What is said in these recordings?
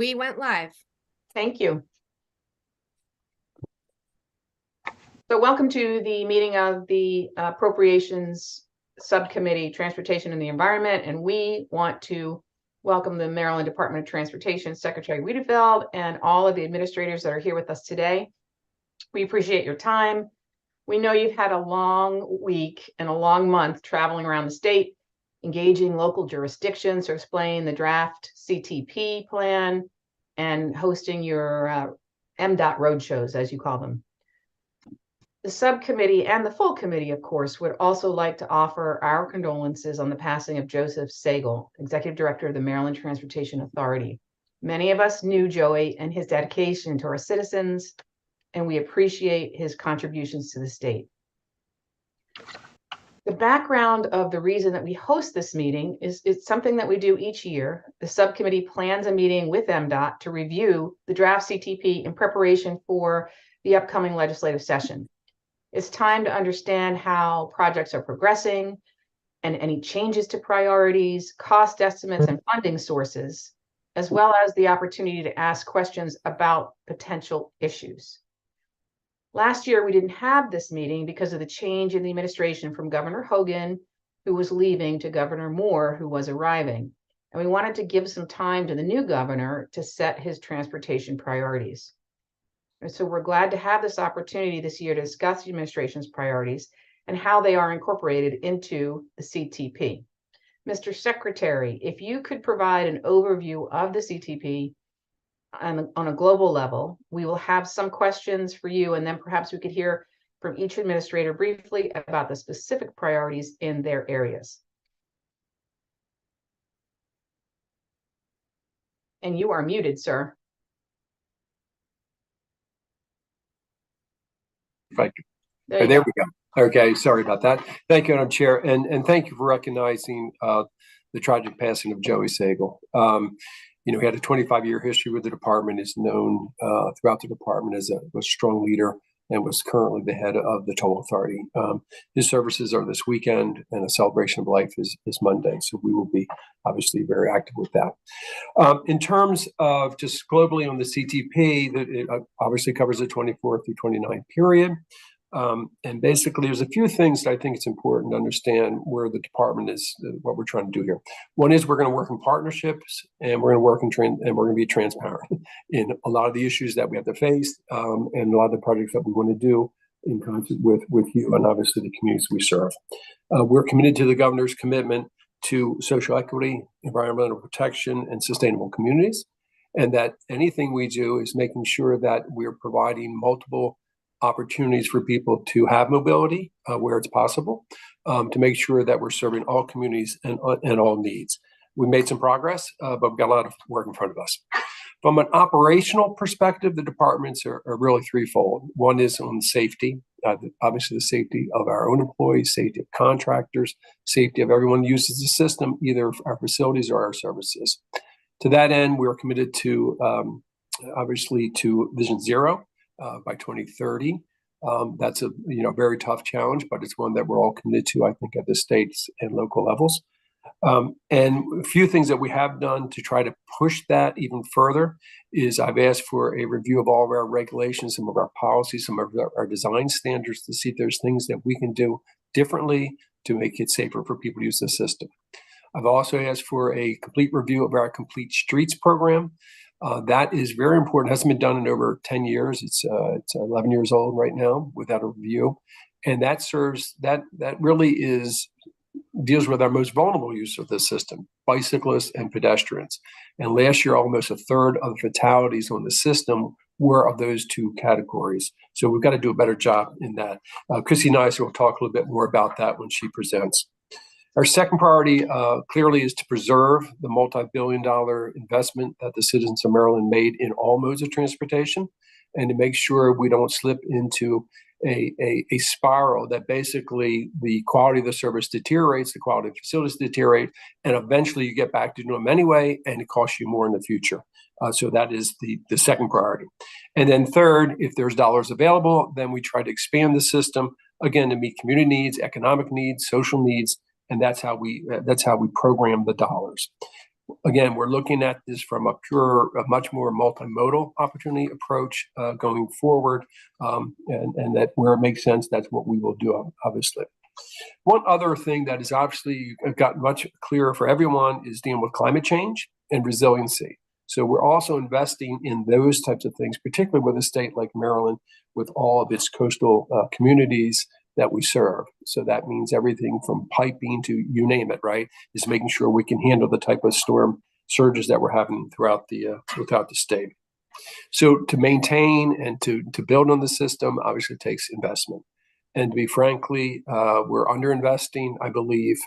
We went live. Thank you. So welcome to the meeting of the Appropriations Subcommittee, Transportation and the Environment. And we want to welcome the Maryland Department of Transportation, Secretary Wiedefeld, and all of the administrators that are here with us today. We appreciate your time. We know you've had a long week and a long month traveling around the state, engaging local jurisdictions to explain the draft CTP plan and hosting your MDOT roadshows, as you call them. The subcommittee and the full committee, of course, would also like to offer our condolences on the passing of Joseph Sagal, Executive Director of the Maryland Transportation Authority. Many of us knew Joey and his dedication to our citizens, and we appreciate his contributions to the state. The background of the reason that we host this meeting is it's something that we do each year. The subcommittee plans a meeting with MDOT to review the draft CTP in preparation for the upcoming legislative session. It's time to understand how projects are progressing and any changes to priorities, cost estimates, and funding sources, as well as the opportunity to ask questions about potential issues. Last year, we didn't have this meeting because of the change in the administration from Governor Hogan, who was leaving, to Governor Moore, who was arriving. And we wanted to give some time to the new governor to set his transportation priorities. And so we're glad to have this opportunity this year to discuss the administration's priorities and how they are incorporated into the CTP. Mr. Secretary, if you could provide an overview of the CTP on a global level, we will have some questions for you, and then perhaps we could hear from each administrator briefly about the specific priorities in their areas. And you are muted, sir. Thank you. There we go. Okay, sorry about that. Thank you, Madam Chair, and thank you for recognizing the tragic passing of Joey Sagal. He had a 25-year history with the department, is known throughout the department as a strong leader, and was currently the head of the toll authority. His services are this weekend, and a celebration of life is Monday, so we will be obviously very active with that. In terms of just globally on the CTP, it obviously covers the 24 through 29 period. And basically, there's a few things that I think it's important to understand where the department is, what we're trying to do here. One is we're going to work in partnerships, and we're going to work and we're going to be transparent in a lot of the issues that we have to face, and a lot of the projects that we want to do in concert with you and obviously the communities we serve. We're committed to the governor's commitment to social equity, environmental protection, and sustainable communities, and that anything we do is making sure that we're providing multiple opportunities for people to have mobility where it's possible, to make sure that we're serving all communities and all needs. We made some progress, but we've got a lot of work in front of us. From an operational perspective, the departments are really threefold. One is on safety, obviously the safety of our own employees, safety of contractors, safety of everyone who uses the system, either our facilities or our services. To that end, we're committed to, obviously, to Vision Zero. By 2030. That's a very tough challenge, but it's one that we're all committed to, I think, at the states and local levels. And a few things that we have done to try to push that even further is I've asked for a review of all of our regulations, some of our policies, some of our design standards to see if there's things that we can do differently to make it safer for people to use the system. I've also asked for a complete review of our Complete Streets program. That is very important. It hasn't been done in over 10 years. It's 11 years old right now without a review. And that really deals with our most vulnerable use of this system, bicyclists and pedestrians. And last year, almost a third of the fatalities on the system were of those two categories. So we've got to do a better job in that. Chrissy Nice will talk a little bit more about that when she presents. Our second priority clearly is to preserve the multi-billion-dollar investment that the citizens of Maryland made in all modes of transportation, and to make sure we don't slip into a spiral that basically the quality of the service deteriorates, the quality of facilities deteriorate, and eventually you get back to doing them anyway, and it costs you more in the future. So that is the second priority. And then third, if there's dollars available, then we try to expand the system, again, to meet community needs, economic needs, social needs, and that's how we program the dollars. Again, we're looking at this from a much more multimodal opportunity approach going forward, and that where it makes sense, that's what we will do, obviously. One other thing that is obviously got much clearer for everyone is dealing with climate change and resiliency. So we're also investing in those types of things, particularly with a state like Maryland, with all of its coastal communities that we serve. So that means everything from piping to you name it, right, is making sure we can handle the type of storm surges that we're having throughout the state. So to maintain and to build on the system obviously takes investment. And to be frankly, we're underinvesting, I believe,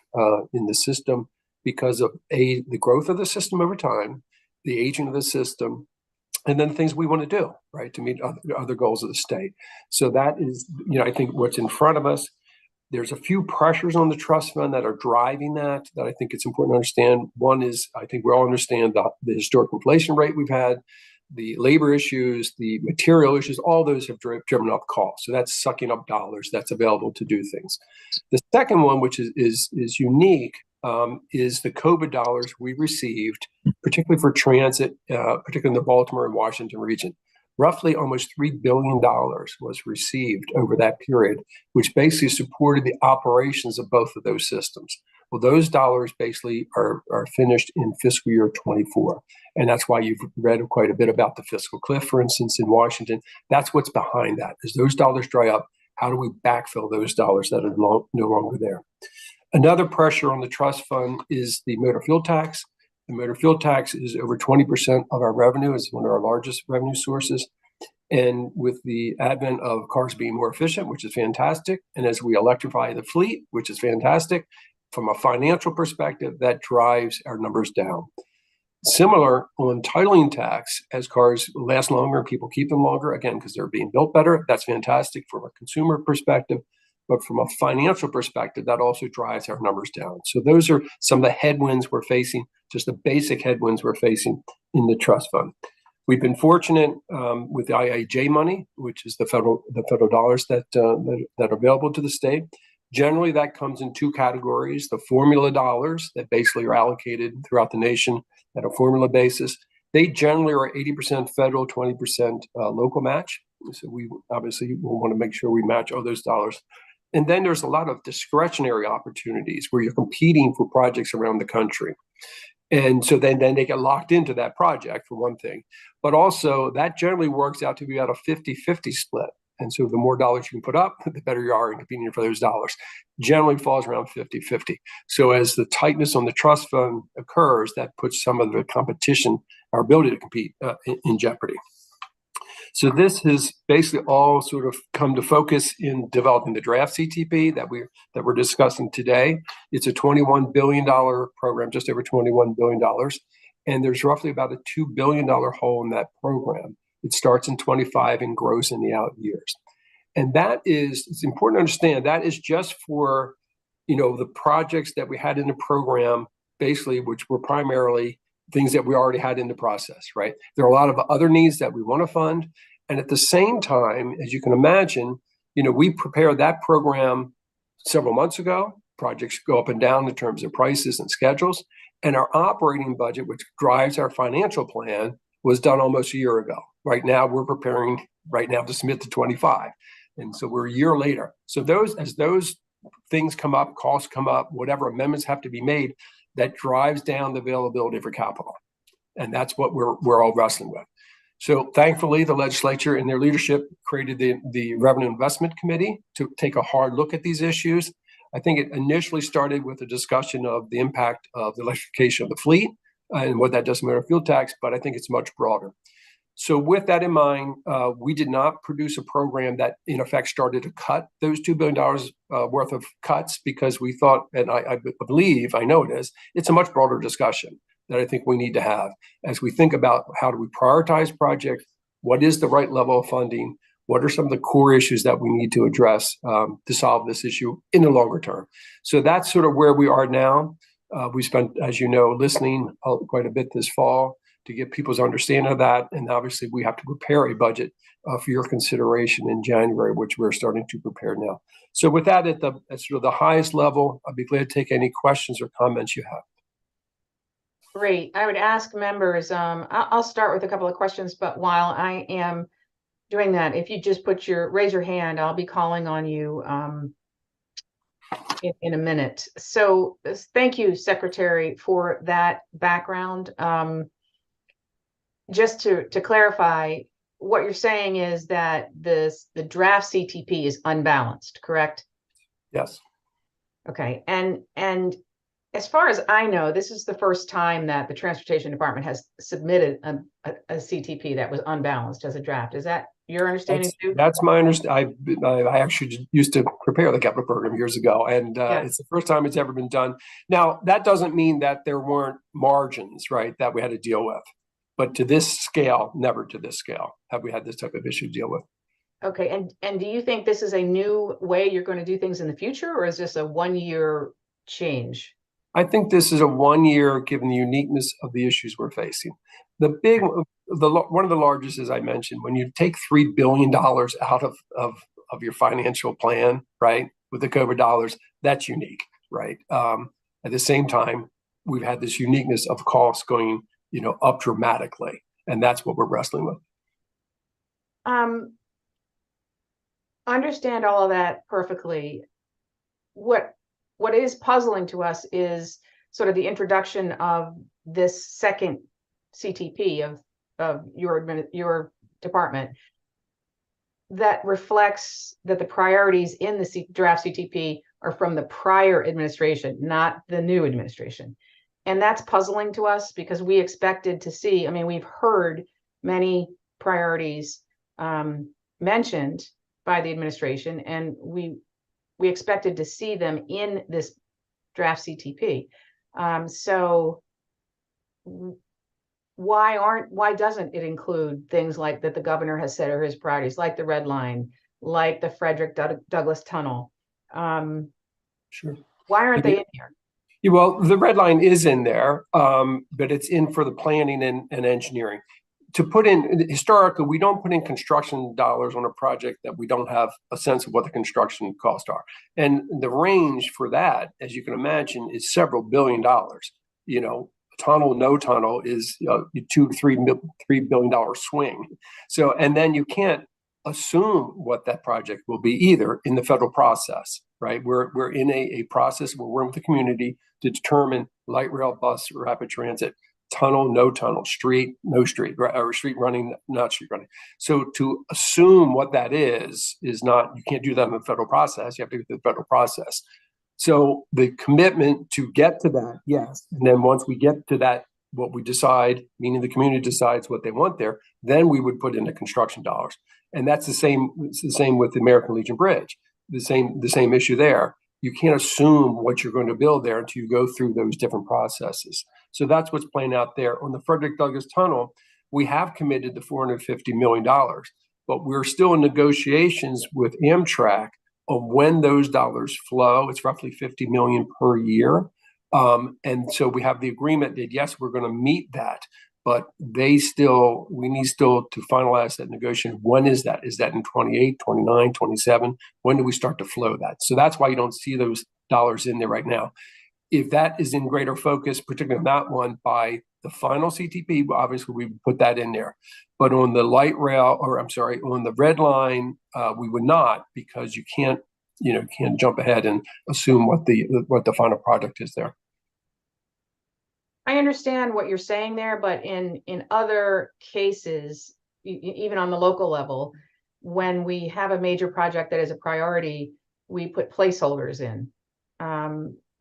in the system because of the growth of the system over time, the aging of the system, and then things we want to do, right, to meet other goals of the state. So that is, I think what's in front of us. There's a few pressures on the trust fund that are driving that I think it's important to understand. One is, I think we all understand the historic inflation rate we've had, the labor issues, the material issues, all those have driven up costs. So that's sucking up dollars that's available to do things. The second one, which is unique, is the COVID dollars we received, particularly for transit, particularly in the Baltimore and Washington region. Roughly almost $3 billion was received over that period, which basically supported the operations of both of those systems. Well, those dollars basically are finished in fiscal year 24. And that's why you've read quite a bit about the fiscal cliff, for instance, in Washington. That's what's behind that. As those dollars dry up, how do we backfill those dollars that are no longer there? Another pressure on the trust fund is the motor fuel tax. The motor fuel tax is over 20% of our revenue. It's one of our largest revenue sources. And with the advent of cars being more efficient, which is fantastic, and as we electrify the fleet, which is fantastic, from a financial perspective, that drives our numbers down. Similar on titling tax, as cars last longer, people keep them longer, again, because they're being built better. That's fantastic from a consumer perspective. But from a financial perspective, that also drives our numbers down. So those are some of the headwinds we're facing, just the basic headwinds we're facing in the trust fund. We've been fortunate with the IIJ money, which is the federal dollars that are available to the state. Generally, that comes in two categories: the formula dollars that basically are allocated throughout the nation at a formula basis. They generally are 80% federal, 20% local match. So we obviously will want to make sure we match all those dollars. And then there's a lot of discretionary opportunities where you're competing for projects around the country. And so then they get locked into that project, for one thing. But also, that generally works out to be about a 50-50 split. And so the more dollars you can put up, the better you are in competing for those dollars. Generally falls around 50-50. So as the tightness on the trust fund occurs, that puts some of the competition, our ability to compete, in jeopardy. So this has basically all sort of come to focus in developing the draft CTP that we're discussing today. It's a $21 billion program, just over $21 billion. And there's roughly about a $2 billion hole in that program. It starts in 25 and grows in the out years. And it's important to understand, that is just for, the projects that we had in the program, basically, which were primarily things that we already had in the process, right? There are a lot of other needs that we want to fund. And at the same time, as you can imagine, we prepared that program several months ago. Projects go up and down in terms of prices and schedules. And our operating budget, which drives our financial plan, was done almost a year ago. Right now, we're preparing to submit to 25. And so we're a year later. So as those things come up, costs come up, whatever amendments have to be made, that drives down the availability for capital. And that's what we're all wrestling with. So thankfully, the legislature and their leadership created the Revenue Investment Committee to take a hard look at these issues. I think it initially started with a discussion of the impact of the electrification of the fleet and what that does to motor fuel tax, but I think it's much broader. So with that in mind, we did not produce a program that in effect started to cut those $2 billion worth of cuts, because we thought, and I believe, I know it's a much broader discussion that I think we need to have as we think about how do we prioritize projects, what is the right level of funding, what are some of the core issues that we need to address to solve this issue in the longer term. So that's sort of where we are now. We spent, as you know, listening quite a bit this fall to get people's understanding of that. And obviously we have to prepare a budget for your consideration in January, which we're starting to prepare now. So with that at sort of the highest level, I'll be glad to take any questions or comments you have. Great. I would ask members, I'll start with a couple of questions, but while I am doing that, if you just raise your hand, I'll be calling on you in a minute. So thank you, Secretary, for that background. Just to clarify, what you're saying is that the draft CTP is unbalanced, correct? Yes. Okay. And as far as I know, this is the first time that the Transportation Department has submitted a CTP that was unbalanced as a draft. Is that your understanding too? That's my understanding. I actually used to prepare the capital program years ago, and it's the first time it's ever been done. Now, that doesn't mean that there weren't margins, right, that we had to deal with. But to this scale, never to this scale have we had this type of issue to deal with. Okay. And do you think this is a new way you're going to do things in the future, or is this a 1-year change? I think this is a 1 year, given the uniqueness of the issues we're facing. One of the largest, as I mentioned, when you take $3 billion out of your financial plan, right, with the COVID dollars, that's unique, right? At the same time, we've had this uniqueness of costs going, up dramatically, and that's what we're wrestling with. Understand all of that perfectly. What is puzzling to us is sort of the introduction of this second CTP of your department that reflects that the priorities in the draft CTP are from the prior administration, not the new administration. And that's puzzling to us because we expected to see, we've heard many priorities mentioned by the administration, and we expected to see them in this draft CTP. So why doesn't it include things like that the governor has said are his priorities, like the Red Line, like the Frederick Douglass Tunnel? Sure. Why aren't they in here? Well, the Red Line is in there, but it's in for the planning and engineering. To put in, historically, we don't put in construction dollars on a project that we don't have a sense of what the construction costs are. And the range for that, as you can imagine, is several $1 billion. Tunnel, no tunnel is $2-3 billion swing. So, and then you can't assume what that project will be either in the federal process, right? We're in a process where we're working with the community to determine light rail, bus, rapid transit, tunnel, no tunnel, street, no street, or street running, not street running. So to assume what that is not, you can't do that in the federal process. You have to go through the federal process. So the commitment to get to that, yes. And then once we get to that, what we decide, meaning the community decides what they want there, then we would put in the construction dollars. And that's the same. It's the same with the American Legion Bridge. The same issue there. You can't assume what you're going to build there until you go through those different processes. So that's what's playing out there. On the Frederick Douglass Tunnel, we have committed the $450 million, but we're still in negotiations with Amtrak on when those dollars flow. It's roughly $50 million per year. And so we have the agreement that, yes, we're going to meet that, but we need still to finalize that negotiation. When is that? Is that in 28, 29, 27? When do we start to flow that? So that's why you don't see those dollars in there right now. If that is in greater focus, particularly on that one by the final CTP, obviously we would put that in there. But on the light rail, on the Red Line, we would not, because you can't jump ahead and assume what the final project is there. I understand what you're saying there, but in other cases, even on the local level, when we have a major project that is a priority, we put placeholders in.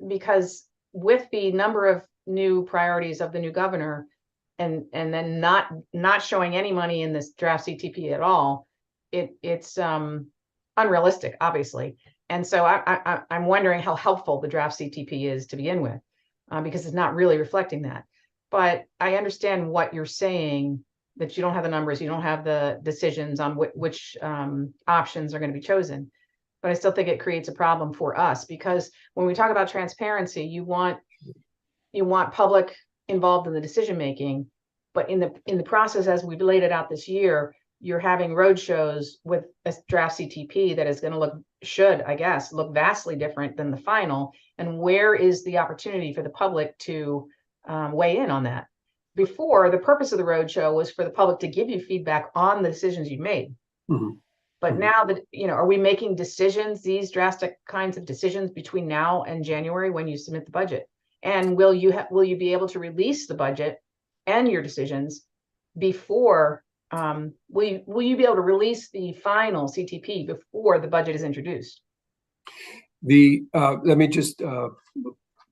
Because with the number of new priorities of the new governor and then not showing any money in this draft CTP at all, it's unrealistic, obviously. And so I'm wondering how helpful the draft CTP is to begin with. Because it's not really reflecting that. But I understand what you're saying, that you don't have the numbers, you don't have the decisions on which options are going to be chosen. But I still think it creates a problem for us, because when we talk about transparency, you want public involved in the decision making. But in the process, as we've laid it out this year, you're having road shows with a draft CTP that is going to should look vastly different than the final. And where is the opportunity for the public to weigh in on that. Before, the purpose of the roadshow was for the public to give you feedback on the decisions you made. Mhm. But now that, are we making decisions, these drastic kinds of decisions between now and January when you submit the budget? And will you be able to release the budget and your decisions before, will you be able to release the final CTP before the budget is introduced? Let me just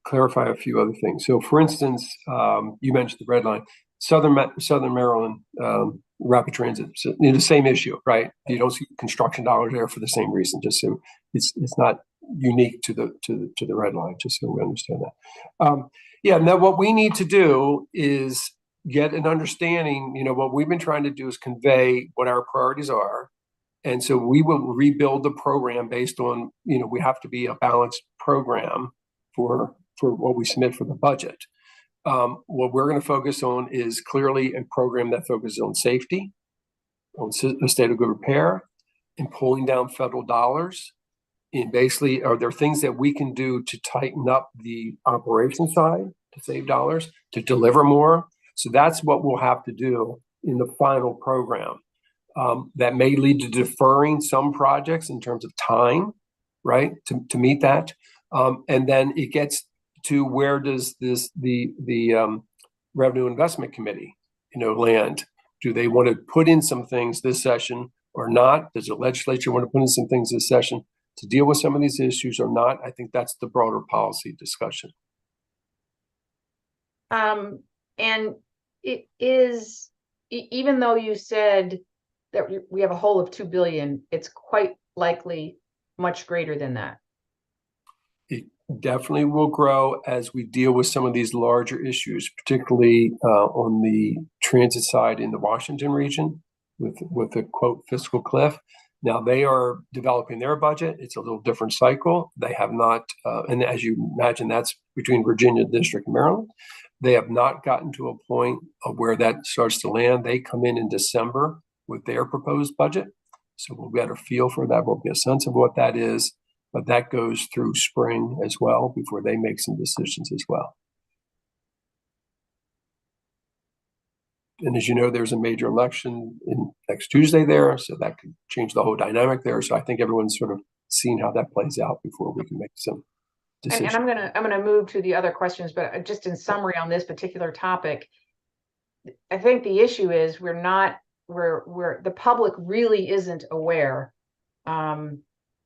clarify a few other things. So, for instance, you mentioned the red line, Southern Maryland rapid transit. So, the same issue, right? You don't see construction dollars there for the same reason. Just so it's not unique to the red line. Just so we understand that. Now what we need to do is get an understanding. What we've been trying to do is convey what our priorities are. And so we will rebuild the program based on, we have to be a balanced program for what we submit for the budget. What we're going to focus on is clearly a program that focuses on safety, on a state of good repair, and pulling down federal dollars. And basically, are there things that we can do to tighten up the operation side to save dollars, to deliver more? So that's what we'll have to do in the final program. That may lead to deferring some projects in terms of time, right, to meet that. And then it gets to where does the Revenue Investment Committee, land? Do they want to put in some things this session or not? Does the legislature want to put in some things this session to deal with some of these issues or not? I think that's the broader policy discussion. And it is, even though you said that we have a hole of $2 billion, it's quite likely much greater than that. It definitely will grow as we deal with some of these larger issues, particularly on the transit side in the Washington region with the quote fiscal cliff. Now they are developing their budget. It's a little different cycle. They have not, and as you imagine, that's between Virginia District and Maryland. They have not gotten to a point of where that starts to land. They come in December with their proposed budget. So we'll get a feel for that. We'll get a sense of what that is, but that goes through spring as well before they make some decisions as well. And as you know, there's a major election next Tuesday there, so that could change the whole dynamic there. So I think everyone's sort of seen how that plays out before we can make some decisions. And I'm gonna move to the other questions, but just in summary on this particular topic, I think the issue is the public really isn't aware, or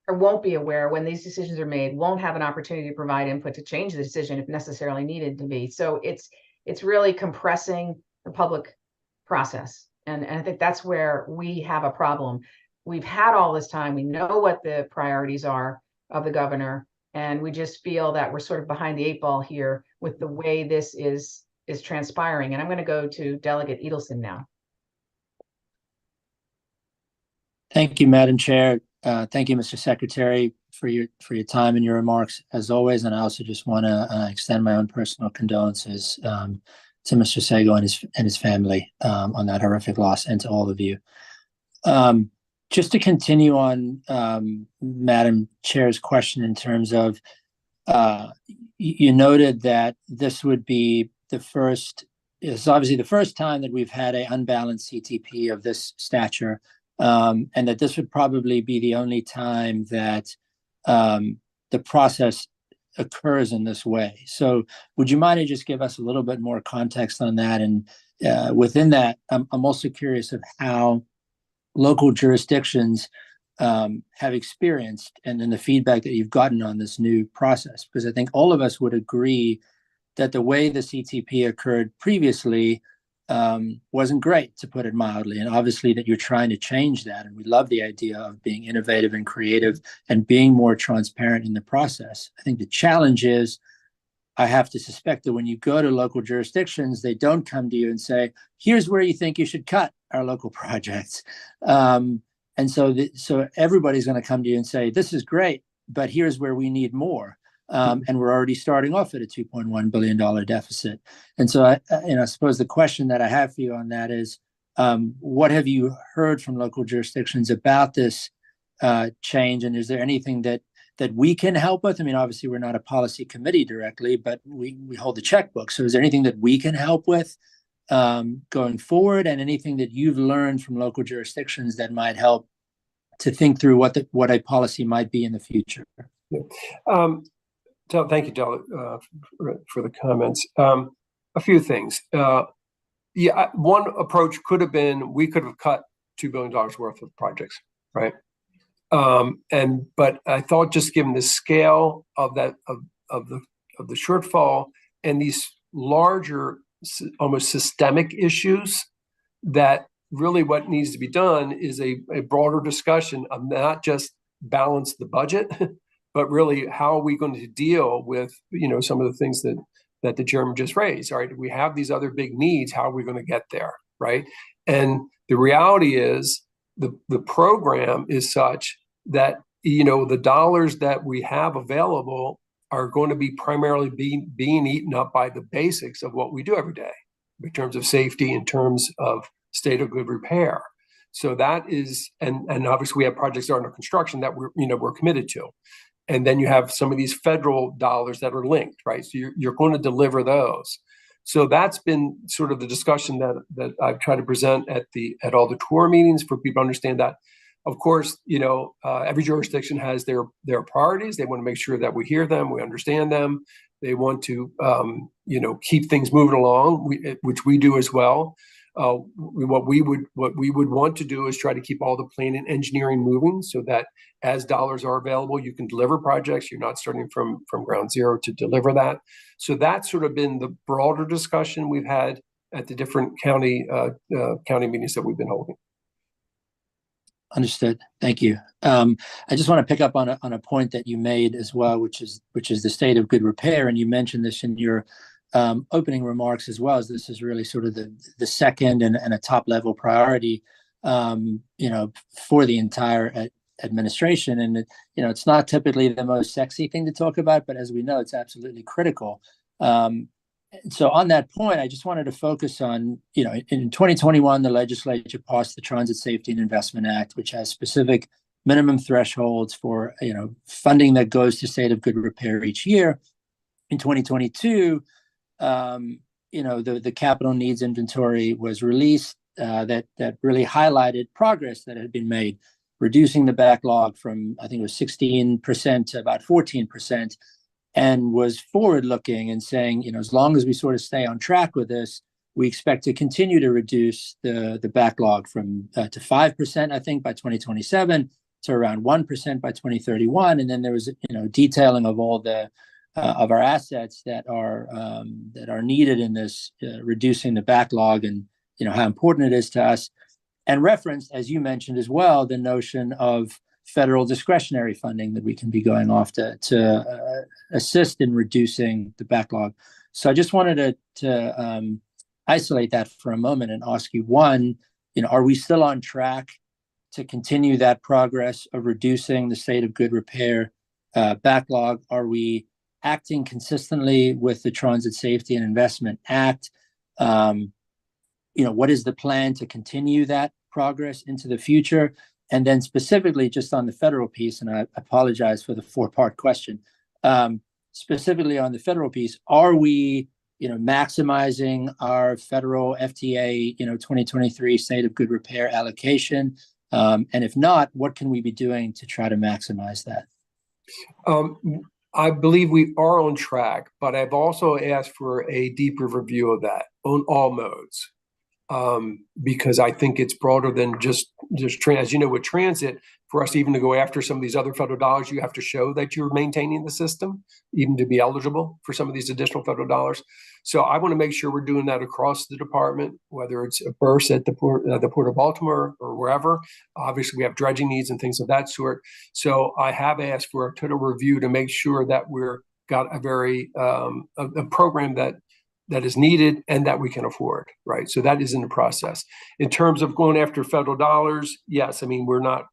won't be aware when these decisions are made, won't have an opportunity to provide input to change the decision if necessarily needed to be. So it's really compressing the public process. And I think that's where we have a problem. We've had all this time. We know what the priorities are of the governor, and we just feel that we're sort of behind the 8 ball here with the way this is transpiring. And I'm going to go to Delegate Edelson now. Thank you, Madam Chair. Thank you, Mr. Secretary, for your time and your remarks as always. And I also just want to extend my own personal condolences to Mr. Sago and his family on that horrific loss, and to all of you. Just to continue on Madam Chair's question in terms of, you noted that this would be it's obviously the first time that we've had an unbalanced CTP of this stature, and that this would probably be the only time that the process occurs in this way. So would you mind to just give us a little bit more context on that? And within that, I'm also curious of how local jurisdictions have experienced and then the feedback that you've gotten on this new process, because I think all of us would agree that the way the CTP occurred previously wasn't great, to put it mildly, and obviously that you're trying to change that. And we love the idea of being innovative and creative and being more transparent in the process. I think the challenge is, I have to suspect that when you go to local jurisdictions, they don't come to you and say, here's where you think you should cut our local projects. And so everybody's going to come to you and say, this is great, but here's where we need more. And we're already starting off at a $2.1 billion deficit. And so I suppose the question that I have for you on that is, what have you heard from local jurisdictions about this change? And is there anything that that we can help with? I mean, obviously we're not a policy committee directly, but we hold the checkbook. So is there anything that we can help with going forward, and anything that you've learned from local jurisdictions that might help to think through what a policy might be in the future? Yeah. Thank you, Del, for the comments. A few things. Yeah, one approach could have been, we could have cut $2 billion worth of projects, right? But I thought, just given the scale of that of the shortfall and these larger, almost systemic issues, that really what needs to be done is a broader discussion of not just balance the budget, but really how are we going to deal with, you know, some of the things that the chairman just raised. All right, we have these other big needs. How are we going to get there, right? And the reality is the program is such that, you know, the dollars that we have available are going to be primarily being eaten up by the basics of what we do every day in terms of safety, in terms of state of good repair. So that is, and obviously we have projects that are under construction that we're committed to. And then you have some of these federal dollars that are linked, right? So you're going to deliver those. So that's been sort of the discussion that I've tried to present at all the tour meetings, for people to understand that, of course, you know, every jurisdiction has their priorities. They want to make sure that we hear them, we understand them. They want to, you know, keep things moving along, which we do as well. What we would want to do is try to keep all the planning and engineering moving, so that as dollars are available, you can deliver projects. You're not starting from ground zero to deliver that. So that's sort of been the broader discussion we've had at the different county meetings that we've been holding. Understood. Thank you. I just want to pick up on a point that you made as well, which is the state of good repair, and you mentioned this in your opening remarks as well, as this is really sort of the second and a top level priority, you know, for the entire administration. And you know, it's not typically the most sexy thing to talk about, but as we know, it's absolutely critical. So on that point, I just wanted to focus on, you know, in 2021, the legislature passed the Transit Safety and Investment Act, which has specific minimum thresholds for, you know, funding that goes to state of good repair each year. In 2022, you know, the capital needs inventory was released, that really highlighted progress that had been made, reducing the backlog from, I think it was 16% to about 14%, and was forward-looking and saying, you know, as long as we sort of stay on track with this, we expect to continue to reduce the backlog from to 5%, I think, by 2027, to around 1% by 2031. And then there was, you know, detailing of all the of our assets that are needed in this, reducing the backlog, and, you know, how important it is to us, and referenced, as you mentioned as well, the notion of federal discretionary funding that we can be going off to assist in reducing the backlog. So I just wanted to isolate that for a moment and ask you, one, you know, are we still on track to continue that progress of reducing the state of good repair backlog? Are we acting consistently with the Transit Safety and Investment Act? You know, what is the plan to continue that progress into the future? And then specifically just on the federal piece, and I apologize for the four-part question, specifically on the federal piece, are we, you know, maximizing our federal FTA, you know, 2023 state of good repair allocation? And if not, what can we be doing to try to maximize that? I believe we are on track, but I've also asked for a deeper review of that on all modes. Because I think it's broader than just as you know, with transit, for us even to go after some of these other federal dollars, you have to show that you're maintaining the system, even to be eligible for some of these additional federal dollars. So I want to make sure we're doing that across the department, whether it's a burst at the Port of Baltimore or wherever. Obviously, we have dredging needs and things of that sort. So I have asked for a total review to make sure that we're got a very a program that is needed and that we can afford, right? So that is in the process. In terms of going after federal dollars, yes, I mean, we're not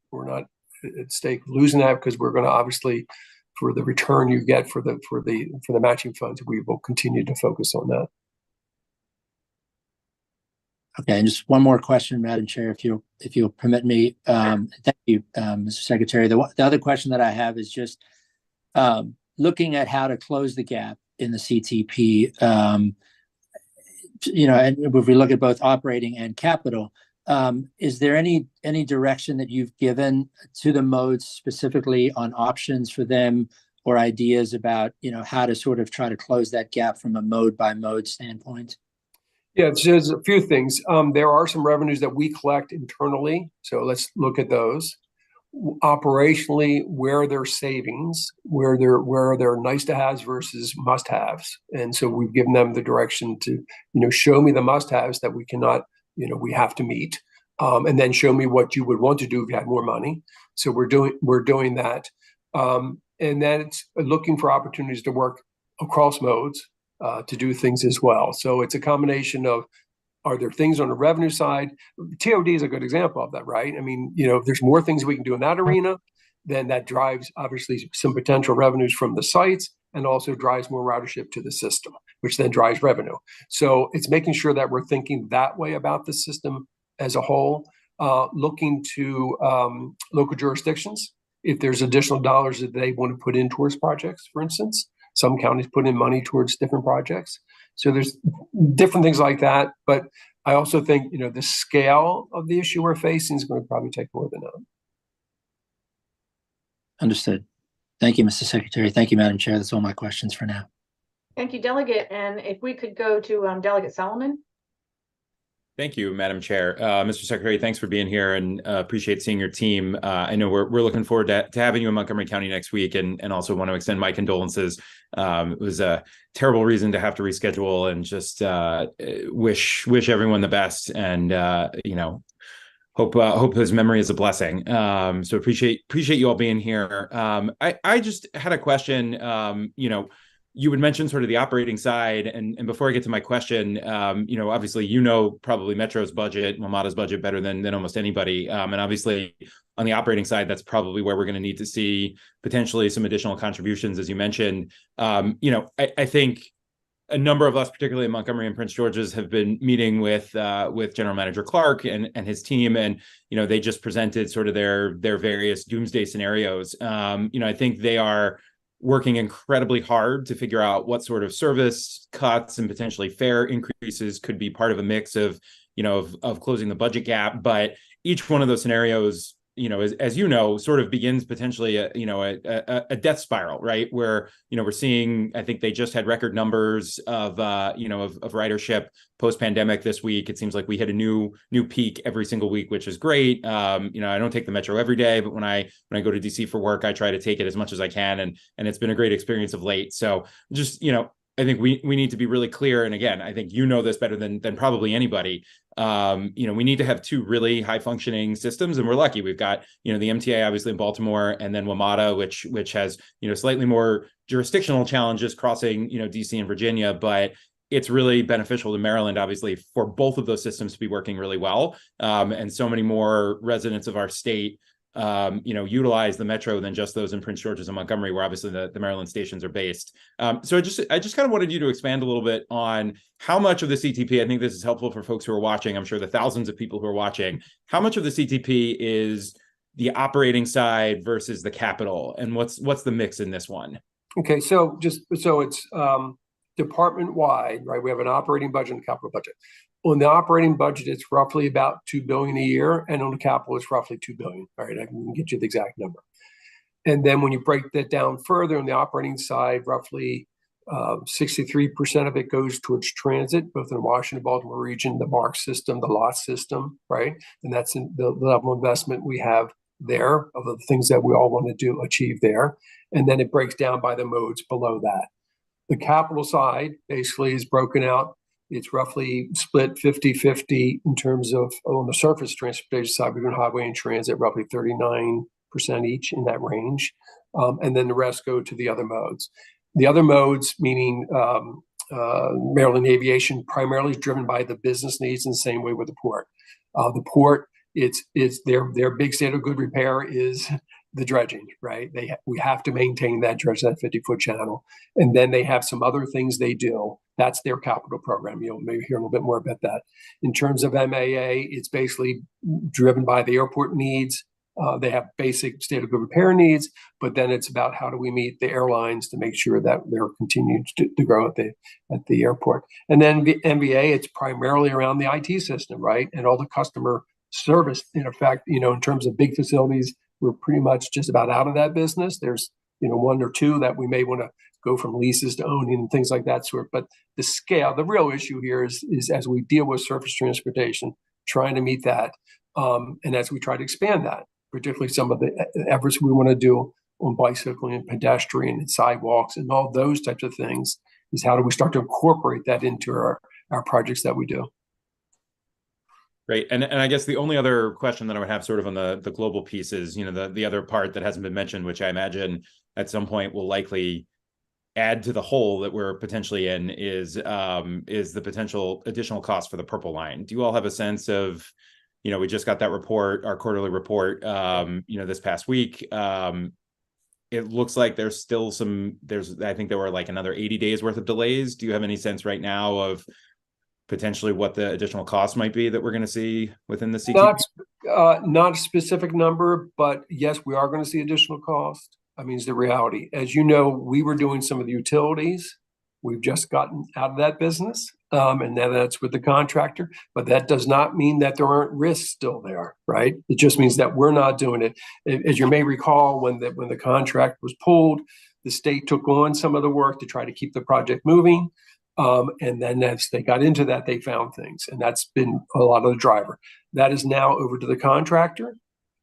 at stake losing that, because we're going to obviously, for the return you get for the matching funds, we will continue to focus on that. Okay, and just one more question, Madam Chair, if you'll permit me. Thank you, Mr. Secretary. The other question that I have is just, looking at how to close the gap in the CTP, and if we look at both operating and capital, is there any direction that you've given to the modes specifically on options for them, or ideas about, how to sort of try to close that gap from a mode by mode standpoint? Yeah, there's a few things. There are some revenues that we collect internally, so let's look at those. Operationally, where are there savings, where are there nice to haves versus must haves, and so we've given them the direction to, show me the must haves that we cannot, we have to meet, and then show me what you would want to do if you had more money. So we're doing that, and then it's looking for opportunities to work across modes to do things as well. So it's a combination of, are there things on the revenue side? TOD is a good example of that, right? I mean, if there's more things we can do in that arena, then that drives obviously some potential revenues from the sites, and also drives more ridership to the system, which then drives revenue. So it's making sure that we're thinking that way about the system as a whole, looking to local jurisdictions, if there's additional dollars that they want to put in towards projects, for instance. Some counties put in money towards different projects. So there's different things like that. But I also think, the scale of the issue we're facing is going to probably take more than that. Understood. Thank you, Mr. Secretary. Thank you, Madam Chair. That's all my questions for now. Thank you, Delegate. And if we could go to Delegate Solomon. Thank you, Madam Chair. Mr. Secretary, thanks for being here, and appreciate seeing your team. I know we're looking forward to having you in Montgomery County next week, and also want to extend my condolences. It was a terrible reason to have to reschedule, and just wish everyone the best, and hope his memory is a blessing. So appreciate you all being here. I just had a question. You would mention sort of the operating side, and before I get to my question, obviously, probably Metro's budget, WMATA's budget better than almost anybody. And obviously on the operating side, that's probably where we're going to need to see potentially some additional contributions, as you mentioned. I think a number of us, particularly in Montgomery and Prince George's, have been meeting with General Manager Clark and his team, and they just presented sort of their various doomsday scenarios. I think they are working incredibly hard to figure out what sort of service cuts and potentially fare increases could be part of a mix of closing the budget gap. But each one of those scenarios, as sort of begins potentially a death spiral, right? Where, we're seeing, I think they just had record numbers of ridership post-pandemic this week. It seems like we hit a new peak every single week, which is great. I don't take the Metro every day, but when I go to DC for work, I try to take it as much as I can. And it's been a great experience of late. So just, I think we need to be really clear. And again, I think this better than probably anybody. We need to have two really high functioning systems, and we're lucky. We've got, the MTA obviously in Baltimore, and then WMATA, which has, slightly more jurisdictional challenges crossing, DC and Virginia, but it's really beneficial to Maryland, obviously, for both of those systems to be working really well. And so many more residents of our state utilize the Metro than just those in Prince George's and Montgomery, where obviously the Maryland stations are based. So I just kind of wanted you to expand a little bit on how much of the CTP, I think this is helpful for folks who are watching, I'm sure the thousands of people who are watching, how much of the CTP is the operating side versus the capital, and what's the mix in this one? Okay, so it's department-wide, right? We have an operating budget and a capital budget. On the operating budget, it's roughly about $2 billion a year, and on the capital, it's roughly $2 billion. All right, I can get you the exact number. And then when you break that down further, on the operating side, roughly 63% of it goes towards transit, both in the Washington, Baltimore region, the MARC system, the LOT system, right? And that's in the level of investment we have there, of the things that we all want to achieve there. And then it breaks down by the modes below that. The capital side basically is broken out. It's roughly split 50-50 in terms of, on the surface transportation side, we're doing highway and transit, roughly 39% each in that range. And then the rest go to the other modes. The other modes, meaning Maryland Aviation, primarily driven by the business needs, in the same way with the port. The port, it's their big state of good repair is the dredging, right? We have to maintain that dredge, that 50-foot channel. And then they have some other things they do. That's their capital program. You'll maybe hear a little bit more about that. In terms of MAA, it's basically driven by the airport needs, They have basic state of good repair needs, but then it's about how do we meet the airlines to make sure that they're continuing to grow at the airport. And then the MBA, it's primarily around the IT system, right? And all the customer service. In effect, in terms of big facilities, we're pretty much just about out of that business. There's, one or two that we may want to go from leases to owning and things like that sort. But the scale, the real issue here is as we deal with surface transportation, trying to meet that. And as we try to expand that, particularly some of the efforts we want to do on bicycling and pedestrian and sidewalks and all those types of things, is how do we start to incorporate that into our projects that we do. Great. And I guess the only other question that I would have sort of on the global piece is, the other part that hasn't been mentioned, which I imagine at some point will likely add to the hole that we're potentially in, is the potential additional cost for the Purple Line. Do you all have a sense of, we just got that report, our quarterly report, this past week. It looks like there's still I think there were like another 80 days worth of delays. Do you have any sense right now of potentially what the additional cost might be that we're going to see within the CTP? Not a specific number, but yes, we are going to see additional cost. I mean, it's the reality. As you know, we were doing some of the utilities. We've just gotten out of that business, and now that's with the contractor. But that does not mean that there aren't risks still there, right? It just means that we're not doing it. As you may recall, when the contract was pulled, the state took on some of the work to try to keep the project moving. And then as they got into that, they found things, and that's been a lot of the driver. That is now over to the contractor.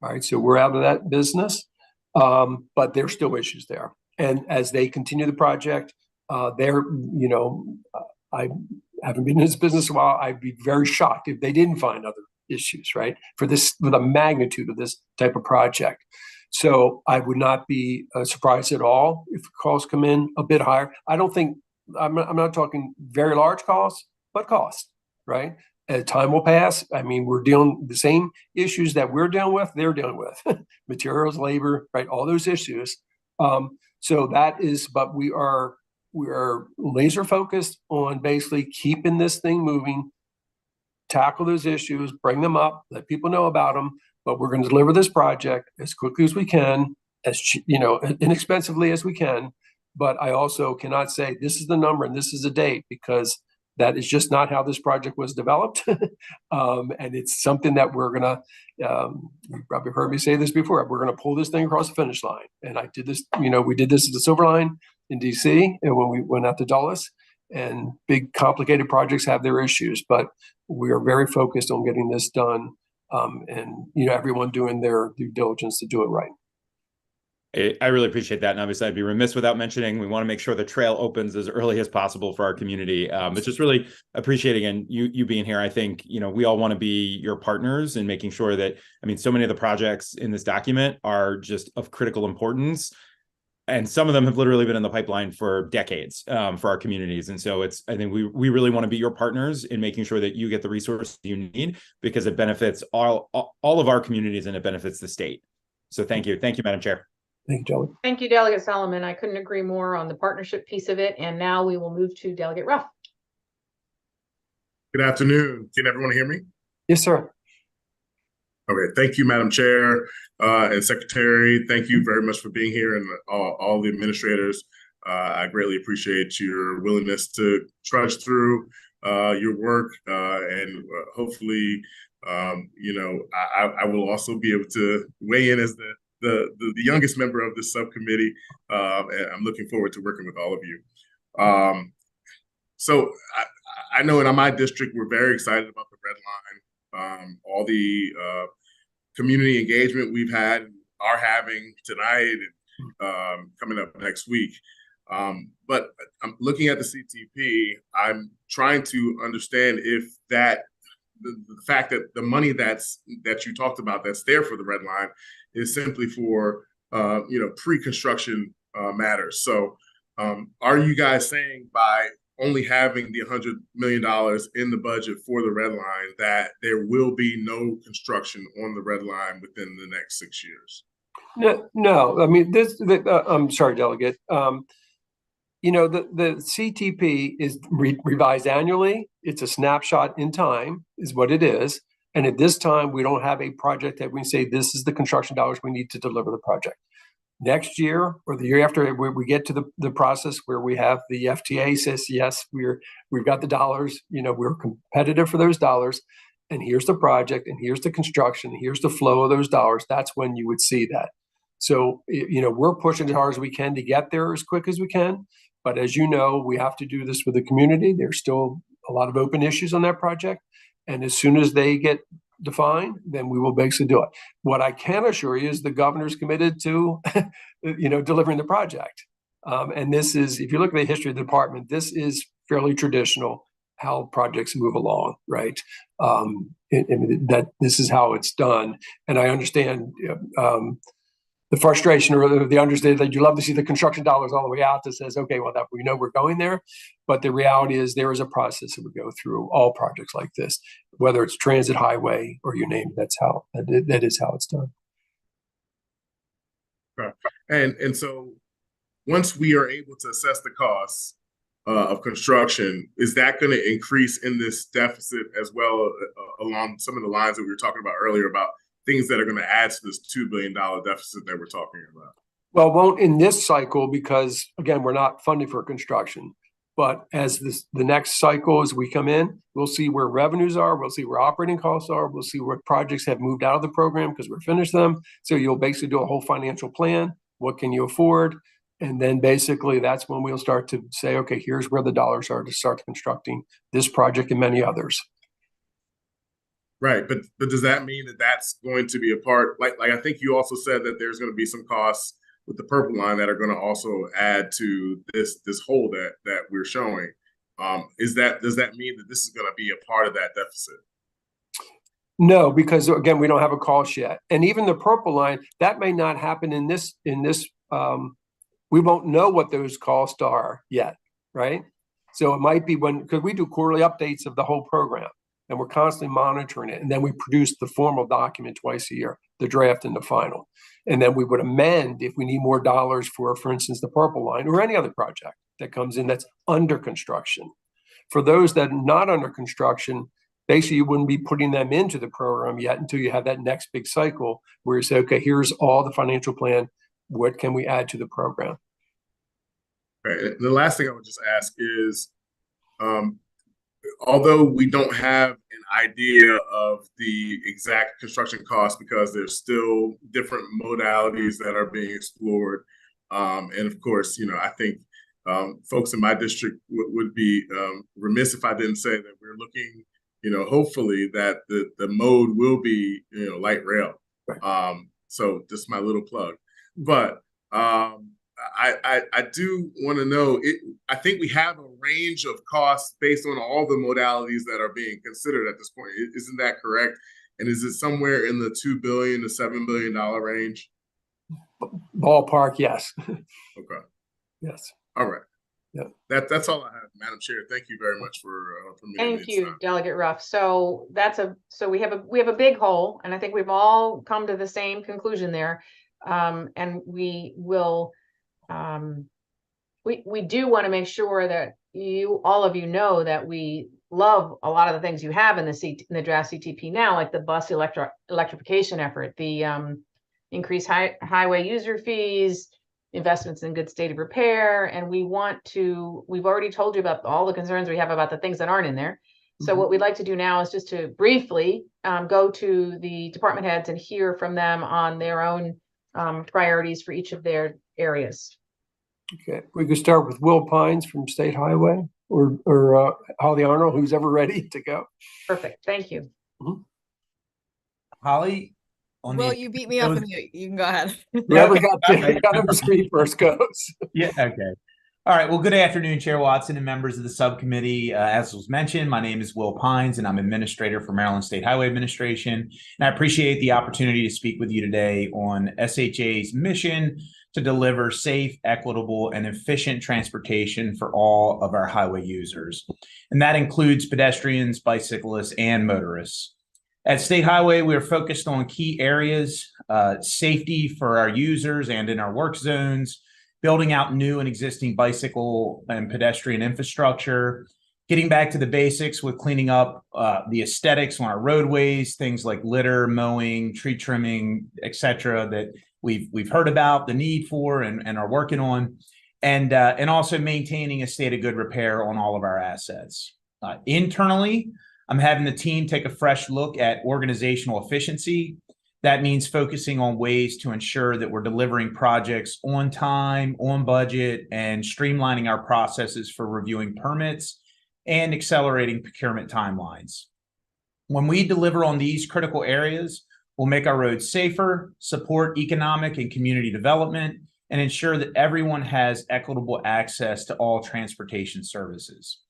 All right, so we're out of that business, but there's still issues there. And as they continue the project, I haven't been in this business a while. I'd be very shocked if they didn't find other issues, right? For the magnitude of this type of project. So I would not be surprised at all if costs come in a bit higher. I'm not talking very large costs, but costs, right? As time will pass, I mean, we're dealing with the same issues that we're dealing with, they're dealing with. Materials, labor, right? All those issues. So that is, but we are laser focused on basically keeping this thing moving, tackle those issues, bring them up, let people know about them, but we're going to deliver this project as quickly as we can, as inexpensively as we can. But I also cannot say this is the number and this is the date, because that is just not how this project was developed. And it's something that we're going to, you probably heard me say this before, we're going to pull this thing across the finish line. And I did this, we did this at the Silver Line in DC, and when we went out to Dulles, and big complicated projects have their issues, but we are very focused on getting this done, and everyone doing their due diligence to do it right. I really appreciate that. And obviously I'd be remiss without mentioning, we want to make sure the trail opens as early as possible for our community. But just really appreciating and you being here. I think, we all want to be your partners in making sure that, so many of the projects in this document are just of critical importance. And some of them have literally been in the pipeline for decades for our communities. And so I think we really want to be your partners in making sure that you get the resources you need, because it benefits all of our communities and it benefits the state. So thank you. Thank you, Madam Chair. Thank you, Delegate. Thank you, Delegate Solomon. I couldn't agree more on the partnership piece of it. And now we will move to Delegate Ruff. Good afternoon. Can everyone hear me? Yes, sir. Okay. Thank you, Madam Chair and Secretary. Thank you very much for being here, and all the administrators. I greatly appreciate your willingness to trudge through your work, and hopefully, I will also be able to weigh in as the youngest member of this subcommittee, and I'm looking forward to working with all of you. So I know in my district, we're very excited about the Red Line, all the community engagement we've had, are having tonight, and coming up next week. But I'm looking at the CTP, I'm trying to understand if the fact that the money that you talked about that's there for the Red Line is simply for pre-construction matters. So are you guys saying by only having the $100 million in the budget for the Red Line that there will be no construction on the Red Line within the next 6 years? No. I'm sorry, Delegate. The CTP is revised annually. It's a snapshot in time, is what it is. And at this time, we don't have a project that we say, this is the construction dollars we need to deliver the project. Next year or the year after, we get to the process where we have the FTA says, yes, we've got the dollars, we're competitive for those dollars. And here's the project, and here's the construction, here's the flow of those dollars. That's when you would see that. So, we're pushing as hard as we can to get there as quick as we can. But as you know, we have to do this with the community. There's still a lot of open issues on that project. And as soon as they get defined, then we will basically do it. What I can assure you is the governor's committed to, delivering the project. And this is, if you look at the history of the department, this is fairly traditional how projects move along, right? That this is how it's done. And I understand the frustration or the understanding that you love to see the construction dollars all the way out that says, okay, well, that we know we're going there. But the reality is there is a process that we go through all projects like this, whether it's transit, highway, or you name it, that is how it's done. Right. And so once we are able to assess the costs of construction, is that going to increase in this deficit as well along some of the lines that we were talking about earlier about things that are going to add to this $2 billion deficit that we're talking about? Well, won't in this cycle because, again, we're not funding for construction. But as the next cycle, as we come in, we'll see where revenues are. We'll see where operating costs are. We'll see what projects have moved out of the program because we're finished them. So you'll basically do a whole financial plan. What can you afford? And then basically that's when we'll start to say, okay, here's where the dollars are to start constructing this project and many others. Right, but does that mean that that's going to be a part? Like I think you also said that there's going to be some costs with the purple line that are going to also add to this hole that we're showing. Does that mean that this is going to be a part of that deficit? No, because again, we don't have a cost yet, and even the purple line that may not happen in this. We won't know what those costs are yet, right? So it might be because we do quarterly updates of the whole program. And we're constantly monitoring it. And then we produce the formal document twice a year, the draft and the final. And then we would amend if we need more dollars for instance, the purple line or any other project that comes in that's under construction. For those that are not under construction, basically you wouldn't be putting them into the program yet until you have that next big cycle where you say, okay, here's all the financial plan. What can we add to the program? Right. The last thing I would just ask is, although we don't have an idea of the exact construction cost because there's still different modalities that are being explored. And of course, I think folks in my district would be remiss if I didn't say that we're looking, hopefully that the mode will be, light rail. Right. So just my little plug. But I do want to know, I think we have a range of costs based on all the modalities that are being considered at this point. Isn't that correct? And is it somewhere in the $2 billion to $7 billion range? Ballpark, yes. Okay. Yes. All right. Yeah. That's all I have, Madam Chair. Thank you very much for me. Thank you, Delegate Ruff. So we have a big hole, and I think we've all come to the same conclusion there. And we will. We do want to make sure that all of you know that we love a lot of the things you have in the draft CTP now, like the bus electrification effort, the increased highway user fees, investments in good state of repair, and we've already told you about all the concerns we have about the things that aren't in there. So what we'd like to do now is just to briefly go to the department heads and hear from them on their own priorities for each of their areas. Okay, we could start with Will Pines from State Highway or Holly Arnold, who's ever ready to go. Perfect, thank you. Holly? Well, you beat me up and you can go ahead. Whoever got on the screen first goes. Yeah, okay. All right, well, good afternoon, Chair Watson and members of the subcommittee. As was mentioned, my name is Will Pines, and I'm Administrator for Maryland State Highway Administration. And I appreciate the opportunity to speak with you today on SHA's mission to deliver safe, equitable, and efficient transportation for all of our highway users. And that includes pedestrians, bicyclists, and motorists. At State Highway, we are focused on key areas, safety for our users and in our work zones, building out new and existing bicycle and pedestrian infrastructure, getting back to the basics with cleaning up the aesthetics on our roadways, things like litter, mowing, tree trimming, etc., that we've heard about the need for and are working on, and also maintaining a state of good repair on all of our assets. Internally, I'm having the team take a fresh look at organizational efficiency. That means focusing on ways to ensure that we're delivering projects on time, on budget, and streamlining our processes for reviewing permits and accelerating procurement timelines. When we deliver on these critical areas, we'll make our roads safer, support economic and community development, and ensure that everyone has equitable access to all transportation services.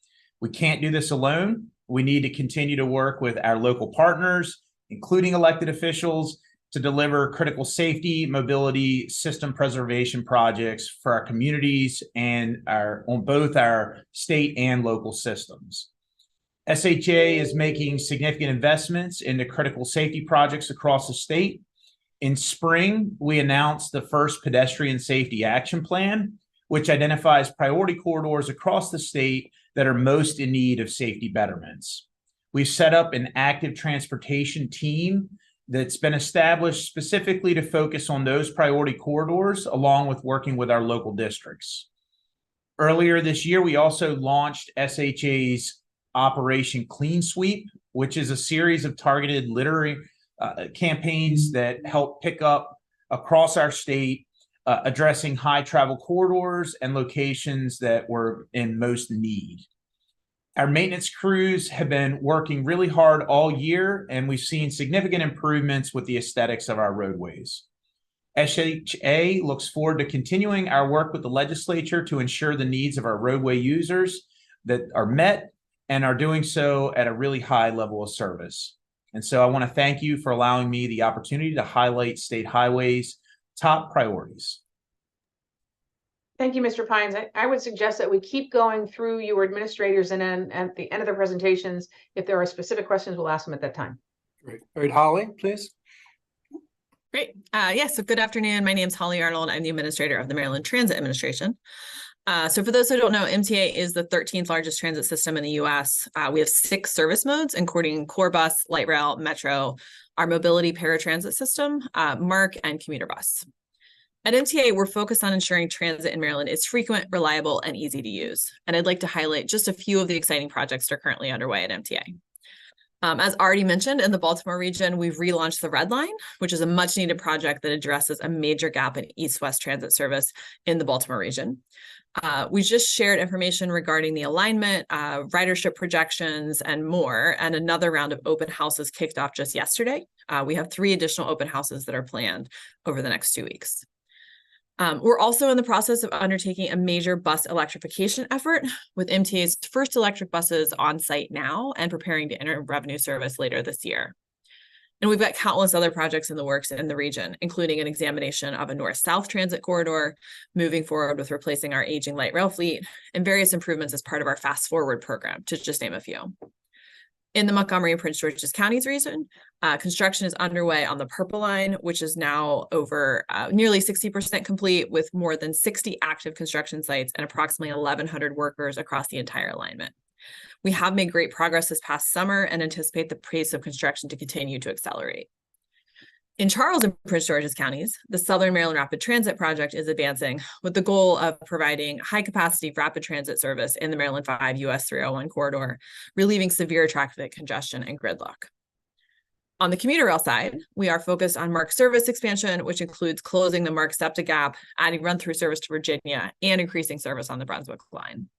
We can't do this alone. We need to continue to work with our local partners, including elected officials, to deliver critical safety, mobility, system preservation projects for our communities and on both our state and local systems. SHA is making significant investments into critical safety projects across the state. In spring, we announced the first pedestrian safety action plan, which identifies priority corridors across the state that are most in need of safety betterments. We've set up an active transportation team that's been established specifically to focus on those priority corridors, along with working with our local districts. Earlier this year, we also launched SHA's Operation Clean Sweep, which is a series of targeted littering campaigns that help pick up across our state, addressing high travel corridors and locations that were in most need. Our maintenance crews have been working really hard all year, and we've seen significant improvements with the aesthetics of our roadways. SHA looks forward to continuing our work with the legislature to ensure the needs of our roadway users that are met and are doing so at a really high level of service. And so I want to thank you for allowing me the opportunity to highlight State Highways' top priorities. Thank you, Mr. Pines. I would suggest that we keep going through your administrators, and then at the end of the presentations, if there are specific questions, we'll ask them at that time. Great. All right, Holly, please. Great. Yes, so good afternoon. My name is Holly Arnold. I'm the administrator of the Maryland Transit Administration. So for those who don't know, MTA is the 13th largest transit system in the U.S. We have 6 service modes, including core bus, light rail, metro, our mobility paratransit system, MARC, and commuter bus. At MTA, we're focused on ensuring transit in Maryland is frequent, reliable, and easy to use. And I'd like to highlight just a few of the exciting projects that are currently underway at MTA. As already mentioned, in the Baltimore region, we've relaunched the Red Line, which is a much-needed project that addresses a major gap in east-west transit service in the Baltimore region. We just shared information regarding the alignment, ridership projections, and more, and another round of open houses kicked off just yesterday. We have 3 additional open houses that are planned over the next 2 weeks. We're also in the process of undertaking a major bus electrification effort with MTA's first electric buses on site now and preparing to enter revenue service later this year. And we've got countless other projects in the works in the region, including an examination of a north-south transit corridor, moving forward with replacing our aging light rail fleet, and various improvements as part of our Fast Forward program, to just name a few. In the Montgomery and Prince George's Counties region, construction is underway on the Purple Line, which is now over nearly 60% complete, with more than 60 active construction sites and approximately 1,100 workers across the entire alignment. We have made great progress this past summer and anticipate the pace of construction to continue to accelerate. In Charles and Prince George's counties, the Southern Maryland Rapid Transit Project is advancing with the goal of providing high-capacity rapid transit service in the Maryland 5 US 301 corridor, relieving severe traffic congestion and gridlock. On the commuter rail side, we are focused on MARC service expansion, which includes closing the MARC SEPTA gap, adding run-through service to Virginia, and increasing service on the Brunswick line.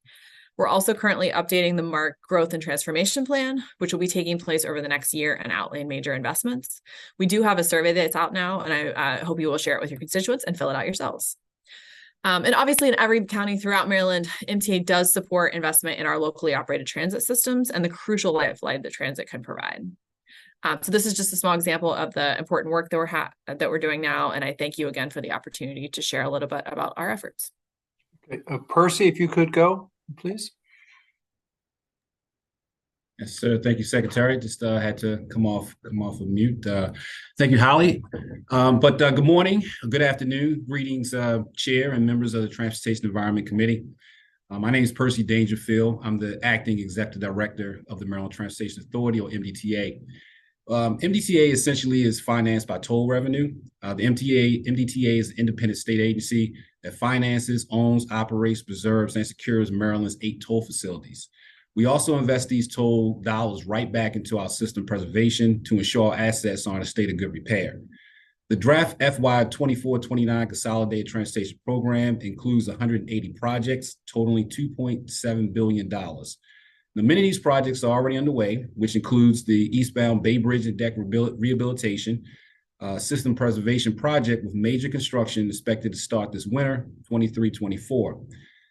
We're also currently updating the MARC Growth and Transformation Plan, which will be taking place over the next year and outline major investments. We do have a survey that's out now, and I hope you will share it with your constituents and fill it out yourselves. And obviously in every county throughout Maryland, MTA does support investment in our locally operated transit systems and the crucial lifeline that transit can provide. So this is just a small example of the important work that we're doing now, and I thank you again for the opportunity to share a little bit about our efforts. Okay. Percy, if you could go, please. Yes, sir. Thank you, Secretary. Just had to come off of mute. Thank you, Holly. Good morning, good afternoon, greetings, Chair and members of the Transportation Environment Committee. My name is Percy Dangerfield. I'm the acting executive director of the Maryland Transportation Authority, or MDTA. MDTA essentially is financed by toll revenue. The MDTA is an independent state agency that finances, owns, operates, preserves, and secures Maryland's 8 toll facilities. We also invest these toll dollars right back into our system preservation to ensure our assets are in a state of good repair. The draft FY 24-29 Consolidated Transportation Program includes 180 projects totaling $2.7 billion. Now, many of these projects are already underway, which includes the eastbound Bay Bridge and Deck rehabilitation, system preservation project with major construction expected to start this winter, 23-24.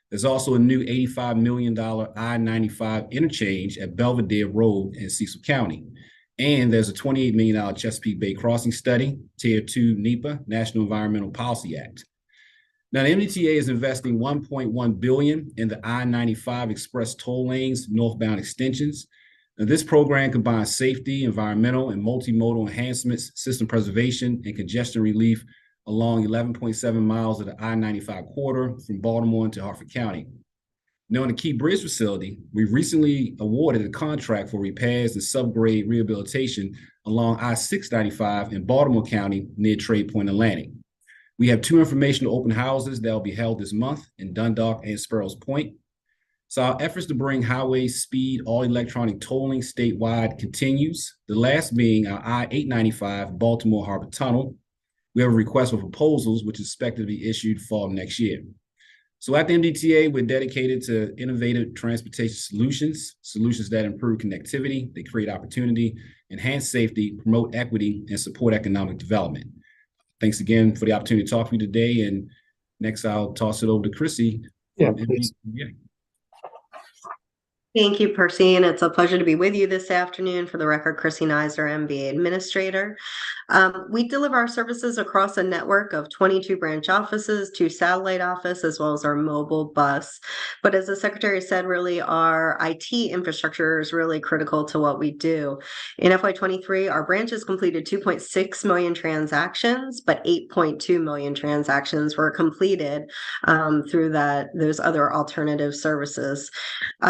There's also a new $85 million I-95 interchange at Belvedere Road in Cecil County. And there's a $28 million Chesapeake Bay Crossing study, Tier 2 NEPA, National Environmental Policy Act. Now, the MDTA is investing $1.1 billion in the I-95 express toll lanes, northbound extensions. Now, this program combines safety, environmental, and multimodal enhancements, system preservation, and congestion relief along 11.7 miles of the I-95 corridor from Baltimore into Hartford County. Now, in the Key Bridge facility, we recently awarded a contract for repairs and subgrade rehabilitation along I-695 in Baltimore County near Trade Point Atlantic. We have 2 informational open houses that will be held this month in Dundalk and Sparrows Point. So our efforts to bring highway speed all electronic tolling statewide continues, the last being our I-895 Baltimore Harbor Tunnel. We have a request for proposals, which is expected to be issued fall of next year. So at the MDTA, we're dedicated to innovative transportation solutions that improve connectivity, they create opportunity, enhance safety, promote equity, and support economic development. Thanks again for the opportunity to talk to you today. And next, I'll toss it over to Chrissy. Yeah, please. Thank you, Percy, and it's a pleasure to be with you this afternoon. For the record, Chrissy Nizer, MBA Administrator. We deliver our services across a network of 22 branch offices, 2 satellite offices, as well as our mobile bus. But as the Secretary said, really our IT infrastructure is really critical to what we do. In FY23, our branches completed 2.6 million transactions, but 8.2 million transactions were completed through those other alternative services.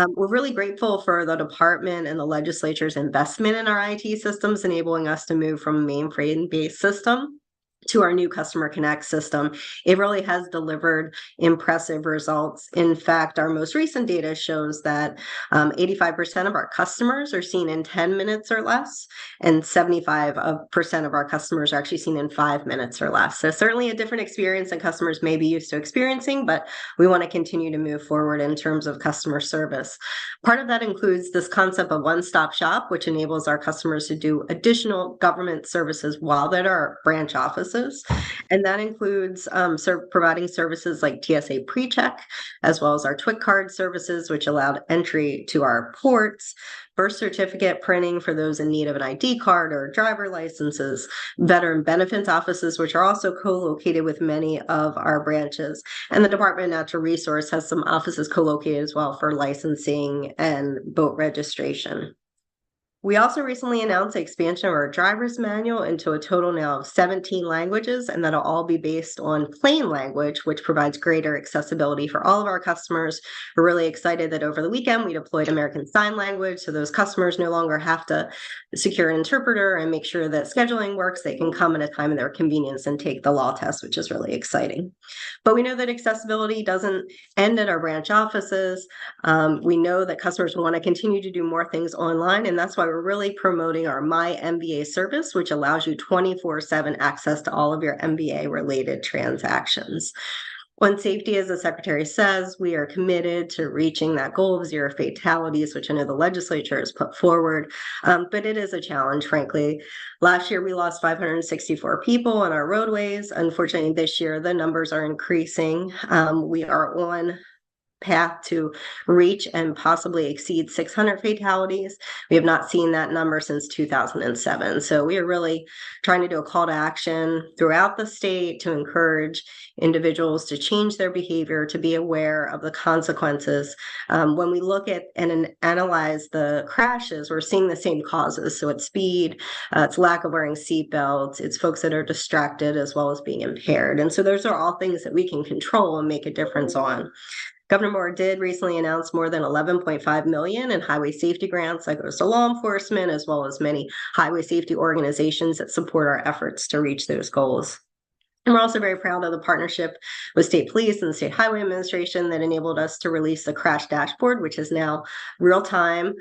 We're really grateful for the department and the legislature's investment in our IT systems, enabling us to move from a mainframe-based system to our new Customer Connect system. It really has delivered impressive results. In fact, our most recent data shows that 85% of our customers are seen in 10 minutes or less, and 75% of our customers are actually seen in 5 minutes or less. So certainly a different experience than customers may be used to experiencing, but we want to continue to move forward in terms of customer service. Part of that includes this concept of one-stop shop, which enables our customers to do additional government services while they're at our branch offices. And that includes providing services like TSA PreCheck, as well as our TWIC card services, which allowed entry to our ports, birth certificate printing for those in need of an ID card or driver licenses, veteran benefits offices, which are also co-located with many of our branches. And the Department of Natural Resource has some offices co-located as well for licensing and boat registration. We also recently announced the expansion of our driver's manual into a total now of 17 languages, and that'll all be based on plain language, which provides greater accessibility for all of our customers. We're really excited that over the weekend we deployed American Sign Language, so those customers no longer have to secure an interpreter and make sure that scheduling works. They can come at a time of their convenience and take the law test, which is really exciting. But we know that accessibility doesn't end at our branch offices. We know that customers want to continue to do more things online, and that's why we're really promoting our My MBA service, which allows you 24/7 access to all of your MBA related transactions. On safety, as the Secretary says, we are committed to reaching that goal of 0 fatalities, which I know the legislature has put forward, but it is a challenge, frankly. Last year, we lost 564 people on our roadways. Unfortunately, this year, the numbers are increasing. We are on path to reach and possibly exceed 600 fatalities. We have not seen that number since 2007. So we are really trying to do a call to action throughout the state to encourage individuals to change their behavior, to be aware of the consequences. When we look at and analyze the crashes, we're seeing the same causes. So it's speed, it's lack of wearing seatbelts, it's folks that are distracted as well as being impaired. And so those are all things that we can control and make a difference on. Governor Moore did recently announce more than 11.5 million in highway safety grants that goes to law enforcement, as well as many highway safety organizations that support our efforts to reach those goals. And we're also very proud of the partnership with state police and the state highway administration that enabled us to release the crash dashboard, which is now real-time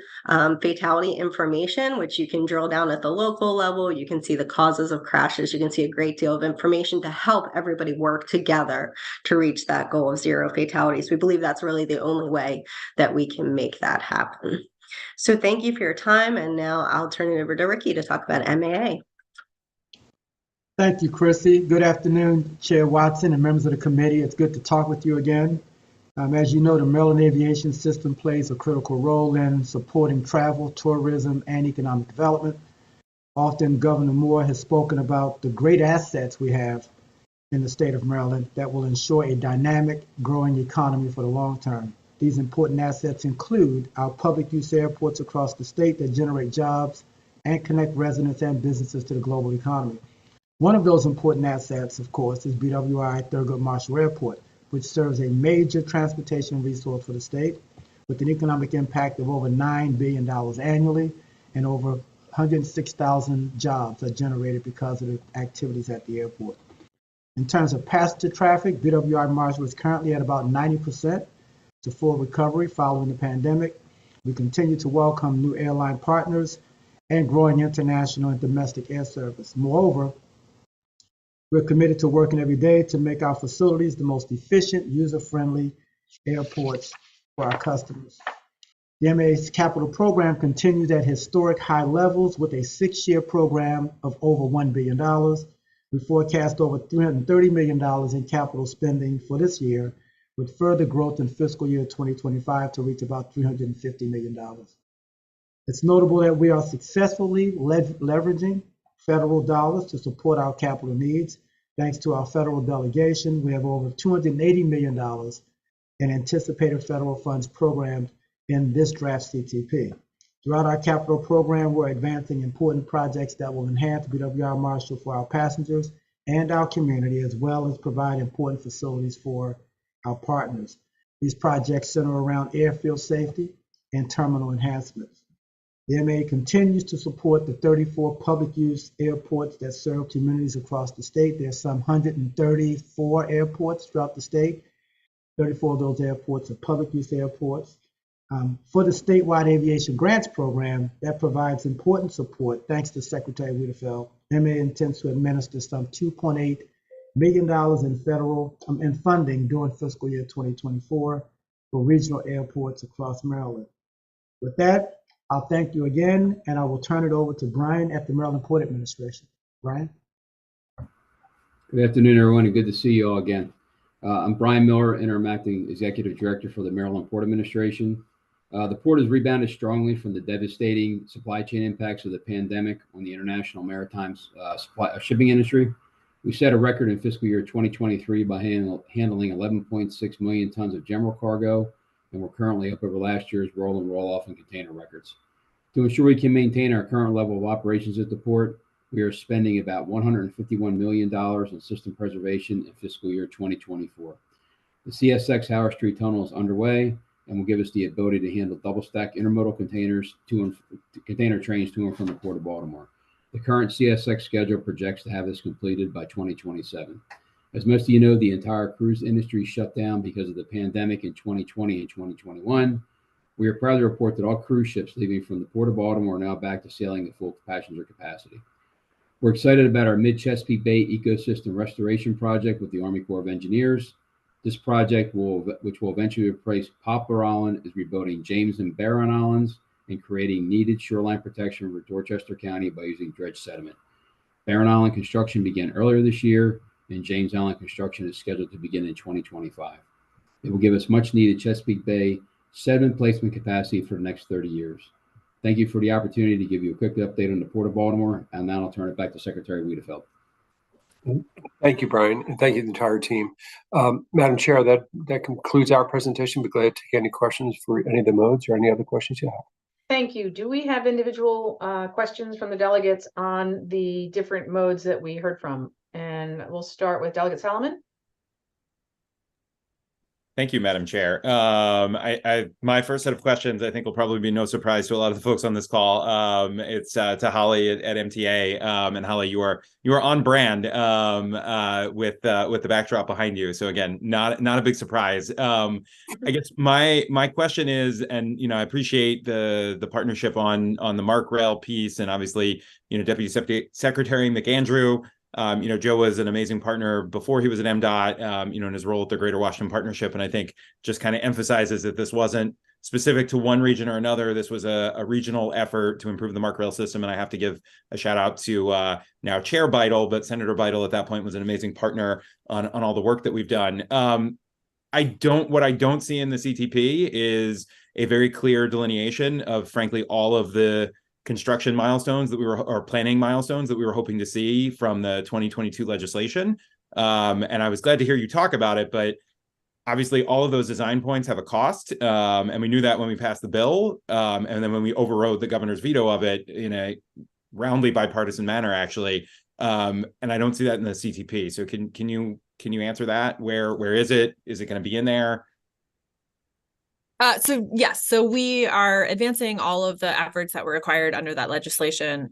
fatality information, which you can drill down at the local level. You can see the causes of crashes. You can see a great deal of information to help everybody work together to reach that goal of 0 fatalities. We believe that's really the only way that we can make that happen. So thank you for your time. And now I'll turn it over to Ricky to talk about MAA. Thank you, Chrissy. Good afternoon, Chair Watson and members of the committee. It's good to talk with you again. As you know, the Maryland aviation system plays a critical role in supporting travel, tourism, and economic development. Often, Governor Moore has spoken about the great assets we have in the state of Maryland that will ensure a dynamic, growing economy for the long term. These important assets include our public use airports across the state that generate jobs and connect residents and businesses to the global economy. One of those important assets, of course, is BWI Thurgood Marshall Airport, which serves a major transportation resource for the state with an economic impact of over $9 billion annually, and over 106,000 jobs are generated because of the activities at the airport. In terms of passenger traffic, BWI Marshall is currently at about 90% to full recovery following the pandemic. We continue to welcome new airline partners and growing international and domestic air service. Moreover, we're committed to working every day to make our facilities the most efficient, user-friendly airports for our customers. The MAA's capital program continues at historic high levels with a 6-year program of over $1 billion. We forecast over $330 million in capital spending for this year, with further growth in fiscal year 2025 to reach about $350 million. It's notable that we are successfully leveraging federal dollars to support our capital needs. Thanks to our federal delegation, we have over $280 million in anticipated federal funds programmed in this draft CTP. Throughout our capital program, we're advancing important projects that will enhance BWI Marshall for our passengers and our community, as well as provide important facilities for our partners. These projects center around airfield safety and terminal enhancements. The MAA continues to support the 34 public use airports that serve communities across the state. There's some 134 airports throughout the state. 34 of those airports are public use airports. For the statewide aviation grants program that provides important support, thanks to Secretary Wiedefeld, MAA intends to administer some $2.8 million in federal in funding during fiscal year 2024 for regional airports across Maryland. With that, I'll thank you again, and I will turn it over to Brian at the Maryland Port Administration. Brian? Good afternoon, everyone, and good to see you all again. I'm Brian Miller, Interim Acting Executive Director for the Maryland Port Administration. The port has rebounded strongly from the devastating supply chain impacts of the pandemic on the international maritime shipping industry. We set a record in fiscal year 2023 by handling 11.6 million tons of general cargo, and we're currently up over last year's roll and roll off and container records. To ensure we can maintain our current level of operations at the port, we are spending about $151 million in system preservation in fiscal year 2024. The CSX Howard Street Tunnel is underway and will give us the ability to handle double stack intermodal containers container trains to and from the Port of Baltimore. The current CSX schedule projects to have this completed by 2027. As most of you know, the entire cruise industry shut down because of the pandemic in 2020 and 2021. We are proud to report that all cruise ships leaving from the Port of Baltimore are now back to sailing at full passenger capacity. We're excited about our Mid-Chesapeake Bay Ecosystem Restoration Project with the Army Corps of Engineers. This project, which will eventually replace Poplar Island, is rebuilding James and Barron Islands and creating needed shoreline protection for Dorchester County by using dredged sediment. Barron Island construction began earlier this year, and James Island construction is scheduled to begin in 2025. It will give us much needed Chesapeake Bay sediment placement capacity for the next 30 years. Thank you for the opportunity to give you a quick update on the Port of Baltimore, and now I'll turn it back to Secretary Wiedefeld. Thank you, Brian, and thank you to the entire team. Madam Chair, that concludes our presentation. We're glad to take any questions for any of the modes or any other questions you have. Thank you. Do we have individual questions from the delegates on the different modes that we heard from? And we'll start with Delegate Solomon. Thank you, Madam Chair. My first set of questions, I think, will probably be no surprise to a lot of the folks on this call. It's to Holly at MTA, and Holly, you are on brand with the backdrop behind you. So again, not a big surprise. I guess my question is, and I appreciate the partnership on the Mark Rail piece, and obviously Deputy Secretary McAndrew. Joe was an amazing partner before he was at MDOT, in his role at the Greater Washington Partnership. And I think just kind of emphasizes that this wasn't specific to one region or another. This was a regional effort to improve the Mark Rail system. And I have to give a shout out to now Chair Beidel, but Senator Beidel at that point was an amazing partner on all the work that we've done. What I don't see in the CTP is a very clear delineation of, frankly, all of the construction milestones that or planning milestones that we were hoping to see from the 2022 legislation. And I was glad to hear you talk about it, but obviously all of those design points have a cost. And we knew that when we passed the bill. And then when we overrode the governor's veto of it in a roundly bipartisan manner, actually. And I don't see that in the CTP. So can you answer that? Where is it? Is it going to be in there? Yes, so we are advancing all of the efforts that were required under that legislation.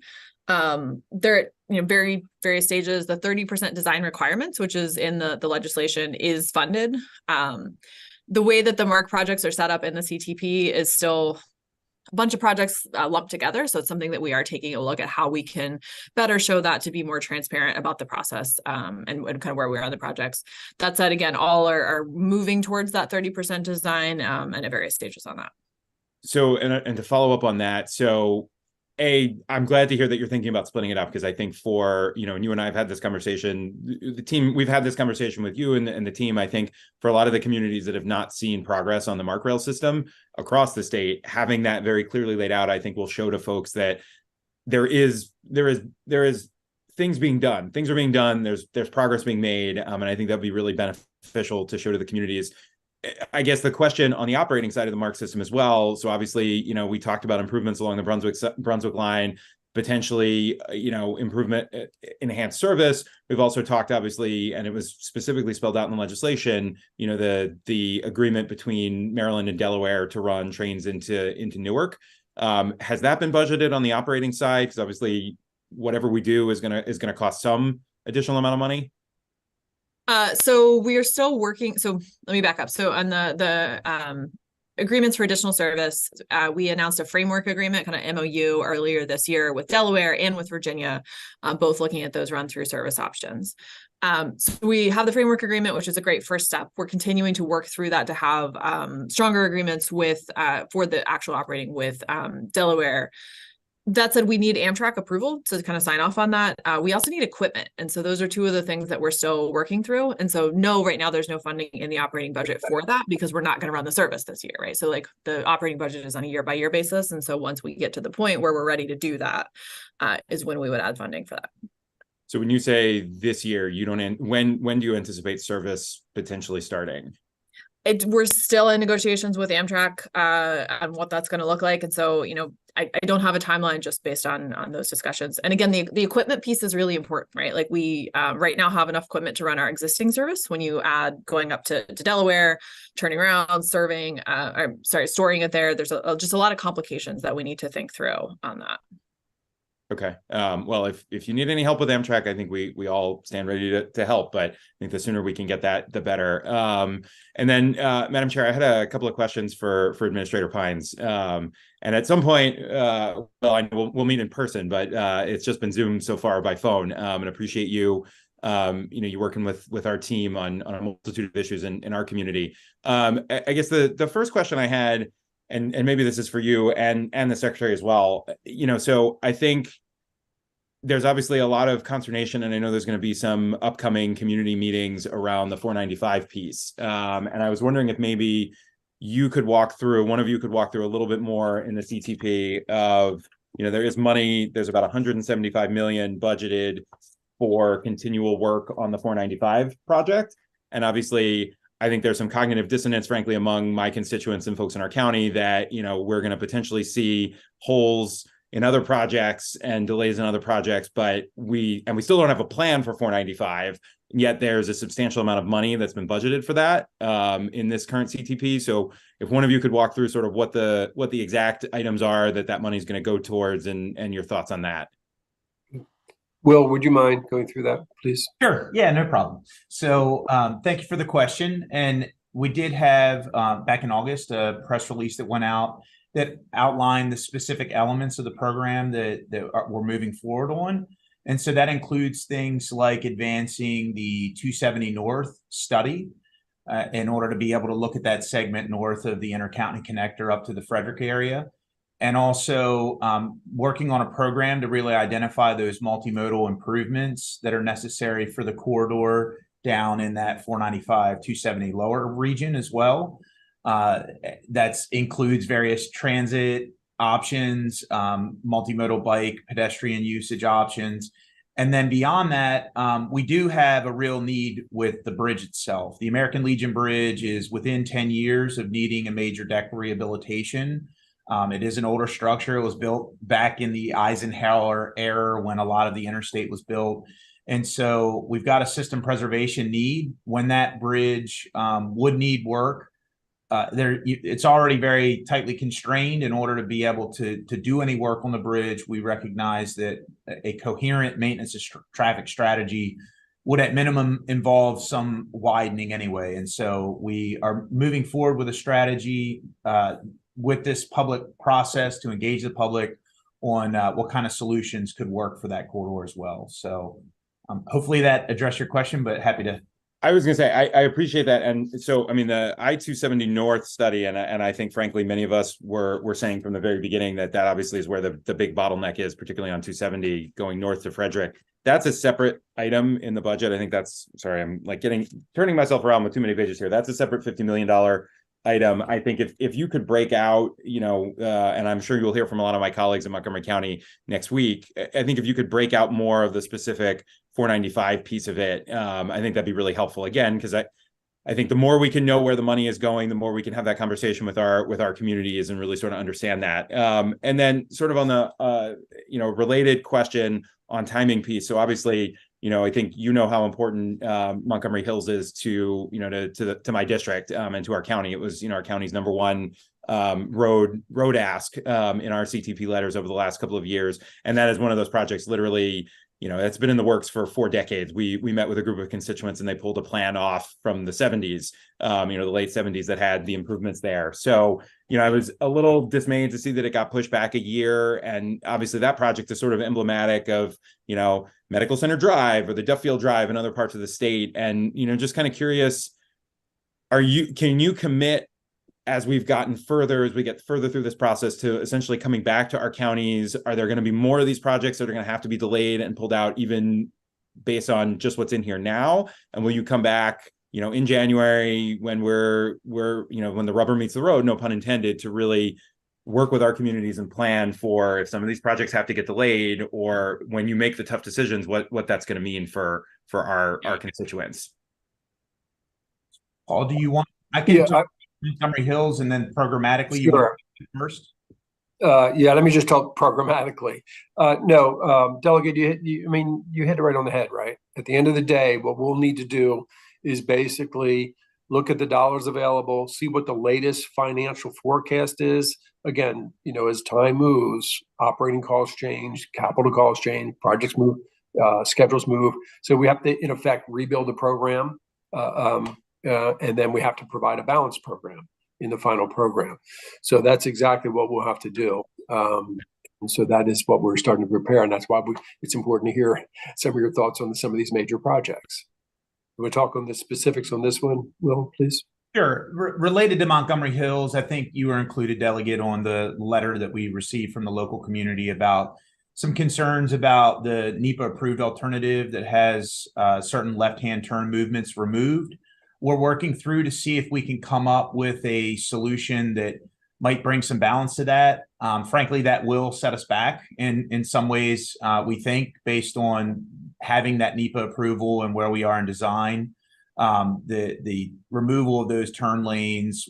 They're at very various stages. The 30% design requirements, which is in the legislation, is funded. The way that the MARC projects are set up in the CTP is still a bunch of projects lumped together. So it's something that we are taking a look at how we can better show that, to be more transparent about the process, and kind of where we are on the projects. That said, again, all are moving towards that 30% design, and at various stages on that. So, and to follow up on that, so I'm glad to hear that you're thinking about splitting it up, because I think for, and you and I have had this conversation, the team, we've had this conversation with you and the team. I think for a lot of the communities that have not seen progress on the Mark Rail system across the state, having that very clearly laid out, I think will show to folks that there is things being done. Things are being done. There's progress being made. And I think that'd be really beneficial to show to the communities. I guess the question on the operating side of the MARC system as well. So obviously, we talked about improvements along the Brunswick line, potentially, improvement, enhanced service. We've also talked, obviously, and it was specifically spelled out in the legislation, the agreement between Maryland and Delaware to run trains into Newark. Has that been budgeted on the operating side? Because obviously, whatever we do is gonna cost some additional amount of money. So we are still working. So let me back up. So on the agreements for additional service, we announced a framework agreement, kind of MOU, earlier this year with Delaware and with Virginia, both looking at those run-through service options. So we have the framework agreement, which is a great first step. We're continuing to work through that to have stronger agreements with for the actual operating with Delaware. That said, we need Amtrak approval to kind of sign off on that. We also need equipment. And so those are two of the things that we're still working through. And so no, right now there's no funding in the operating budget for that, because we're not going to run the service this year, right? So like the operating budget is on a year-by-year basis. And so once we get to the point where we're ready to do that, is when we would add funding for that. So when you say this year, when do you anticipate service potentially starting? We're still in negotiations with Amtrak on what that's going to look like. And so, I don't have a timeline just based on those discussions. And again, the equipment piece is really important, right? Like we right now have enough equipment to run our existing service. When you add going up to Delaware, turning around, storing it there, there's just a lot of complications that we need to think through on that. Okay. Well, if you need any help with Amtrak, I think we all stand ready to help, but I think the sooner we can get that, the better. And then, Madam Chair, I had a couple of questions for Administrator Pines. And at some point, well, I know we'll meet in person, but it's just been Zoom so far by phone. And appreciate you, you working with our team on a multitude of issues in our community. I guess the first question I had, and maybe this is for you and the Secretary as well, so I think there's obviously a lot of consternation, and I know there's going to be some upcoming community meetings around the 495 piece. And I was wondering if maybe one of you could walk through a little bit more in the CTP of, there is money, there's about 175 million budgeted for continual work on the 495 project. And obviously, I think there's some cognitive dissonance, frankly, among my constituents and folks in our county that, we're going to potentially see holes in other projects and delays in other projects, but we still don't have a plan for 495. Yet there's a substantial amount of money that's been budgeted for that in this current CTP. So if one of you could walk through sort of what the exact items are that money is going to go towards, and your thoughts on that. Will, would you mind going through that, please? Sure. Yeah, no problem. So thank you for the question. And we did have back in August a press release that went out that outlined the specific elements of the program that we're moving forward on. And so that includes things like advancing the 270 North study in order to be able to look at that segment north of the intercounty connector up to the Frederick area. And also working on a program to really identify those multimodal improvements that are necessary for the corridor down in that 495, 270 lower region as well. That includes various transit options, multimodal bike, pedestrian usage options. And then beyond that, we do have a real need with the bridge itself. The American Legion Bridge is within 10 years of needing a major deck rehabilitation. It is an older structure. It was built back in the Eisenhower era when a lot of the interstate was built. And so we've got a system preservation need when that bridge would need work. It's already very tightly constrained. In order to be able to do any work on the bridge, we recognize that a coherent maintenance traffic strategy would at minimum involve some widening anyway. And so we are moving forward with a strategy with this public process to engage the public on what kind of solutions could work for that corridor as well. So hopefully that addressed your question, but happy to. I was going to say, I appreciate that. And so, I mean, the I-270 North study, and I think, frankly, many of us were saying from the very beginning that obviously is where the big bottleneck is, particularly on 270 going north to Frederick. That's a separate item in the budget. I think that's, sorry, I'm like turning myself around with too many pages here. That's a separate $50 million item. I think if you could break out, and I'm sure you'll hear from a lot of my colleagues in Montgomery County next week, I think if you could break out more of the specific 495 piece of it, I think that'd be really helpful, again, because I think the more we can know where the money is going, the more we can have that conversation with our communities and really sort of understand that. And then sort of on the related question on timing piece. So obviously, I think how important Montgomery Hills is to my district and to our county. It was our county's number one road ask in our CTP letters over the last couple of years, and that is one of those projects. Literally, it's been in the works for 4 decades. We met with a group of constituents and they pulled a plan off from the 70s, the late 70s, that had the improvements there. So, I was a little dismayed to see that it got pushed back a year. And obviously that project is sort of emblematic of, Medical Center Drive or the Duffield Drive and other parts of the state. And, just kind of curious, can you commit, as we get further through this process, to essentially coming back to our counties? Are there going to be more of these projects that are going to have to be delayed and pulled out, even based on just what's in here now? And will you come back, in January when when the rubber meets the road, no pun intended, to really work with our communities and plan for if some of these projects have to get delayed, or when you make the tough decisions, what that's going to mean for our constituents? Paul, do you want? I can talk Montgomery Hills and then programmatically. Sure. First. Let me just talk programmatically. Delegate, you hit it right on the head, right? At the end of the day, what we'll need to do is basically look at the dollars available, see what the latest financial forecast is. Again, as time moves, operating costs change, capital costs change, projects move, schedules move. So we have to, in effect, rebuild the program. And then we have to provide a balanced program in the final program. So that's exactly what we'll have to do. And so that is what we're starting to prepare. And that's why it's important to hear some of your thoughts on some of these major projects. You want to talk on the specifics on this one, Will, please? Sure. Related to Montgomery Hills, I think you were included, Delegate, on the letter that we received from the local community about some concerns about the NEPA approved alternative that has certain left-hand turn movements removed. We're working through to see if we can come up with a solution that might bring some balance to that. Frankly, that will set us back in some ways, we think, based on having that NEPA approval and where we are in design. The removal of those turn lanes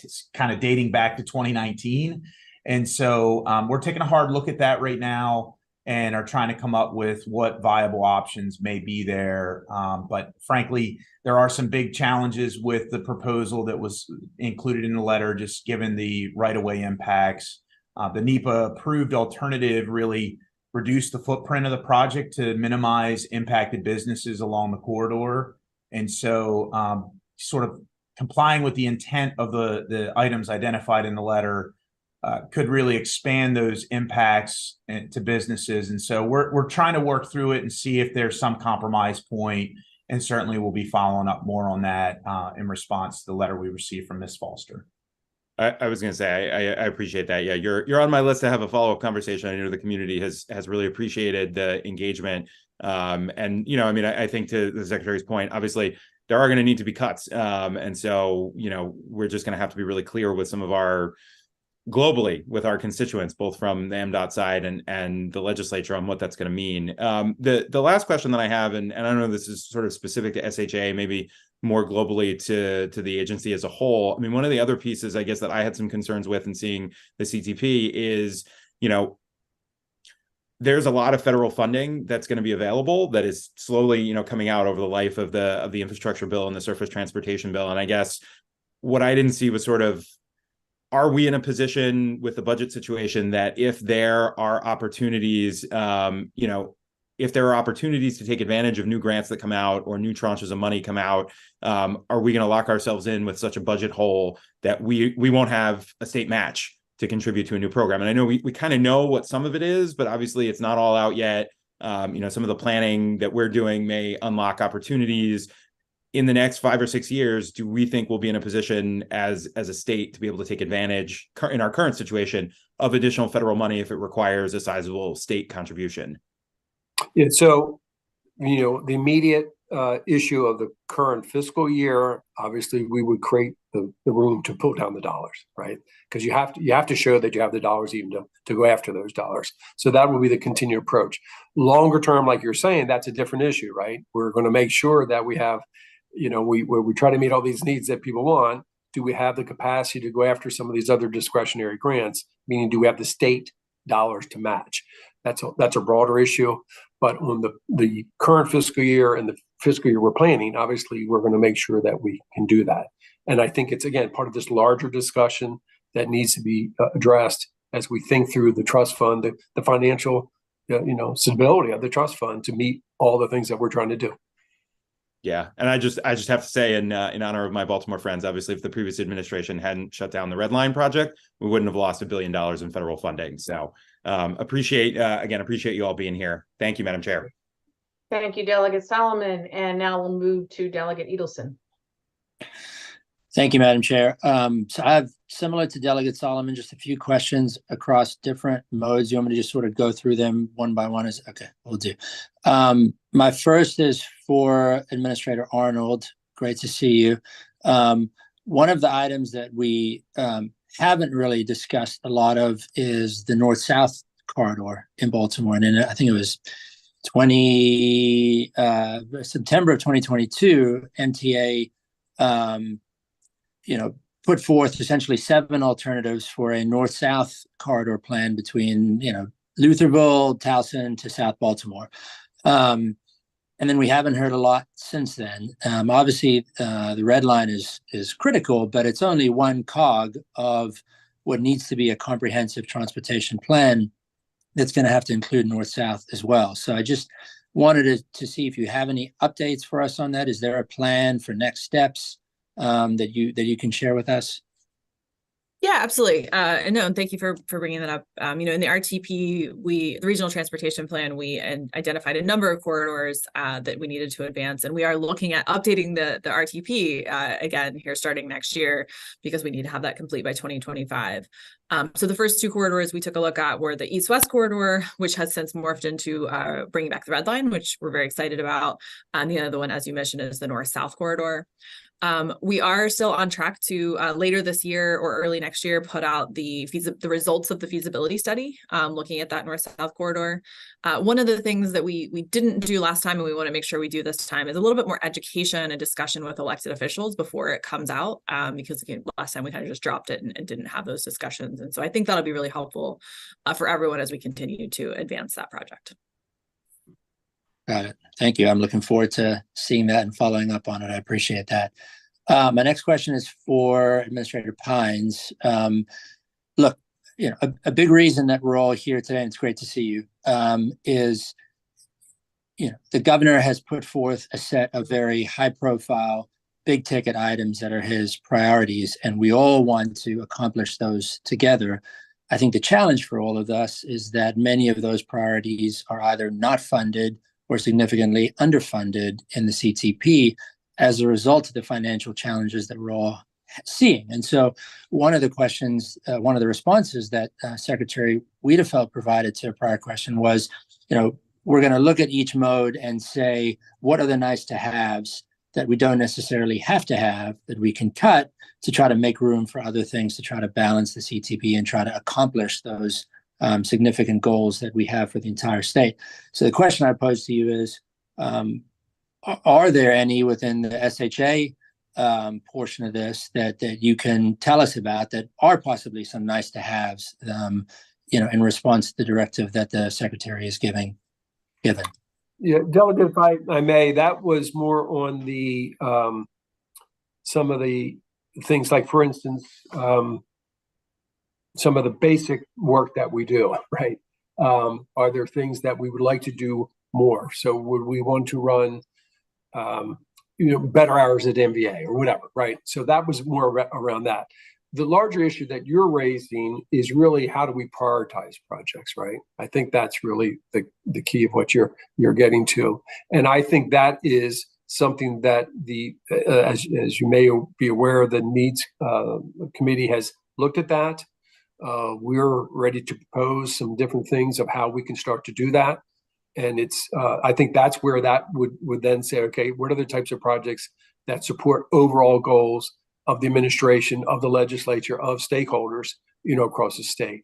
is kind of dating back to 2019. And so we're taking a hard look at that right now and are trying to come up with what viable options may be there. But frankly, there are some big challenges with the proposal that was included in the letter, just given the right-of-way impacts. The NEPA approved alternative really reduced the footprint of the project to minimize impacted businesses along the corridor. And so sort of complying with the intent of the items identified in the letter could really expand those impacts to businesses. And so we're trying to work through it and see if there's some compromise point. And certainly we'll be following up more on that in response to the letter we received from Ms. Foster. I was going to say, I appreciate that. Yeah, you're on my list to have a follow-up conversation. I know the community has really appreciated the engagement. And, you know, I mean, I think to the Secretary's point, obviously, there are going to need to be cuts. And so, you know, we're just going to have to be really clear with some of our globally with our constituents, both from the MDOT side and the legislature on what that's going to mean. The last question that I have, and I don't know, this is sort of specific to SHA, maybe more globally to the agency as a whole. I mean, one of the other pieces, I guess, that I had some concerns with in seeing the CTP is, you know, there's a lot of federal funding that's going to be available that is slowly, you know, coming out over the life of the infrastructure bill and the surface transportation bill. And I guess what I didn't see was sort of, are we in a position with the budget situation that if there are opportunities, you know, if there are opportunities to take advantage of new grants that come out or new tranches of money come out, are we going to lock ourselves in with such a budget hole that we won't have a state match to contribute to a new program? And I know we kind of know what some of it is, but obviously it's not all out yet. You know, some of the planning that we're doing may unlock opportunities. In the next 5 or 6 years, do we think we'll be in a position as a state to be able to take advantage in our current situation of additional federal money if it requires a sizable state contribution? Yeah, so, you know, the immediate issue of the current fiscal year, obviously we would create the room to pull down the dollars, right? Because you have to show that you have the dollars even to go after those dollars. So that will be the continued approach. Longer term, like you're saying, that's a different issue, right? We're going to make sure that we have, you know, we try to meet all these needs that people want. Do we have the capacity to go after some of these other discretionary grants? Meaning, do we have the state dollars to match? That's a broader issue. But on the current fiscal year and the fiscal year we're planning, obviously we're going to make sure that we can do that. And I think it's, again, part of this larger discussion that needs to be addressed as we think through the trust fund, the financial, you know, stability of the trust fund to meet all the things that we're trying to do. Yeah, and I just have to say, in honor of my Baltimore friends, obviously, if the previous administration hadn't shut down the Red Line project, we wouldn't have lost $1 billion in federal funding. So appreciate you all being here. Thank you, Madam Chair. Thank you, Delegate Solomon. And now we'll move to Delegate Edelson. Thank you, Madam Chair. So I have, similar to Delegate Solomon, just a few questions across different modes. You want me to just sort of go through them one by one? Okay, we'll do. My first is for Administrator Arnold. Great to see you. One of the items that we haven't really discussed a lot of is the north-south corridor in Baltimore. And I think it was September of 2022, MTA put forth essentially 7 alternatives for a north-south corridor plan between, Lutherville, Towson to South Baltimore. And then we haven't heard a lot since then. Obviously, the Red Line is critical, but it's only one cog of what needs to be a comprehensive transportation plan that's going to have to include north-south as well. So I just wanted to see if you have any updates for us on that. Is there a plan for next steps that you can share with us? Yeah, absolutely. And thank you for bringing that up. In the RTP, the Regional Transportation Plan, we identified a number of corridors that we needed to advance, and we are looking at updating the RTP again here starting next year because we need to have that complete by 2025. So the first 2 corridors we took a look at were the East-West corridor, which has since morphed into bringing back the Red Line, which we're very excited about. And the other one, as you mentioned, is the North-South corridor. We are still on track to later this year or early next year put out the results of the feasibility study, looking at that north-south corridor. One of the things that we didn't do last time and we want to make sure we do this time is a little bit more education and discussion with elected officials before it comes out, because again, last time we kind of just dropped it and didn't have those discussions. And so I think that'll be really helpful for everyone as we continue to advance that project. Got it. Thank you. I'm looking forward to seeing that and following up on it. I appreciate that. My next question is for Administrator Pines. Look, a big reason that we're all here today, and it's great to see you, is, the governor has put forth a set of very high-profile, big-ticket items that are his priorities, and we all want to accomplish those together. I think the challenge for all of us is that many of those priorities are either not funded or significantly underfunded in the CTP as a result of the financial challenges that we're all seeing. And so one of the responses that Secretary Wiedefeld provided to a prior question was, we're going to look at each mode and say, what are the nice to haves that we don't necessarily have to have, that we can cut to try to make room for other things, to try to balance the CTP and try to accomplish those significant goals that we have for the entire state. So the question I pose to you is, are there any within the SHA portion of this that you can tell us about that are possibly some nice to haves, in response to the directive that the Secretary is given? Yeah, Delegate, if I may, that was more on the some of the things like, for instance, some of the basic work that we do, right? Are there things that we would like to do more? So would we want to run, better hours at MVA or whatever, right? So that was more around that. The larger issue that you're raising is really, how do we prioritize projects, right? I think that's really the key of what you're getting to. And I think that is something that as you may be aware, the Needs Committee has looked at that. We're ready to propose some different things of how we can start to do that. And it's, I think that's where that would then say, okay, what are the types of projects that support overall goals of the administration, of the legislature, of stakeholders, across the state.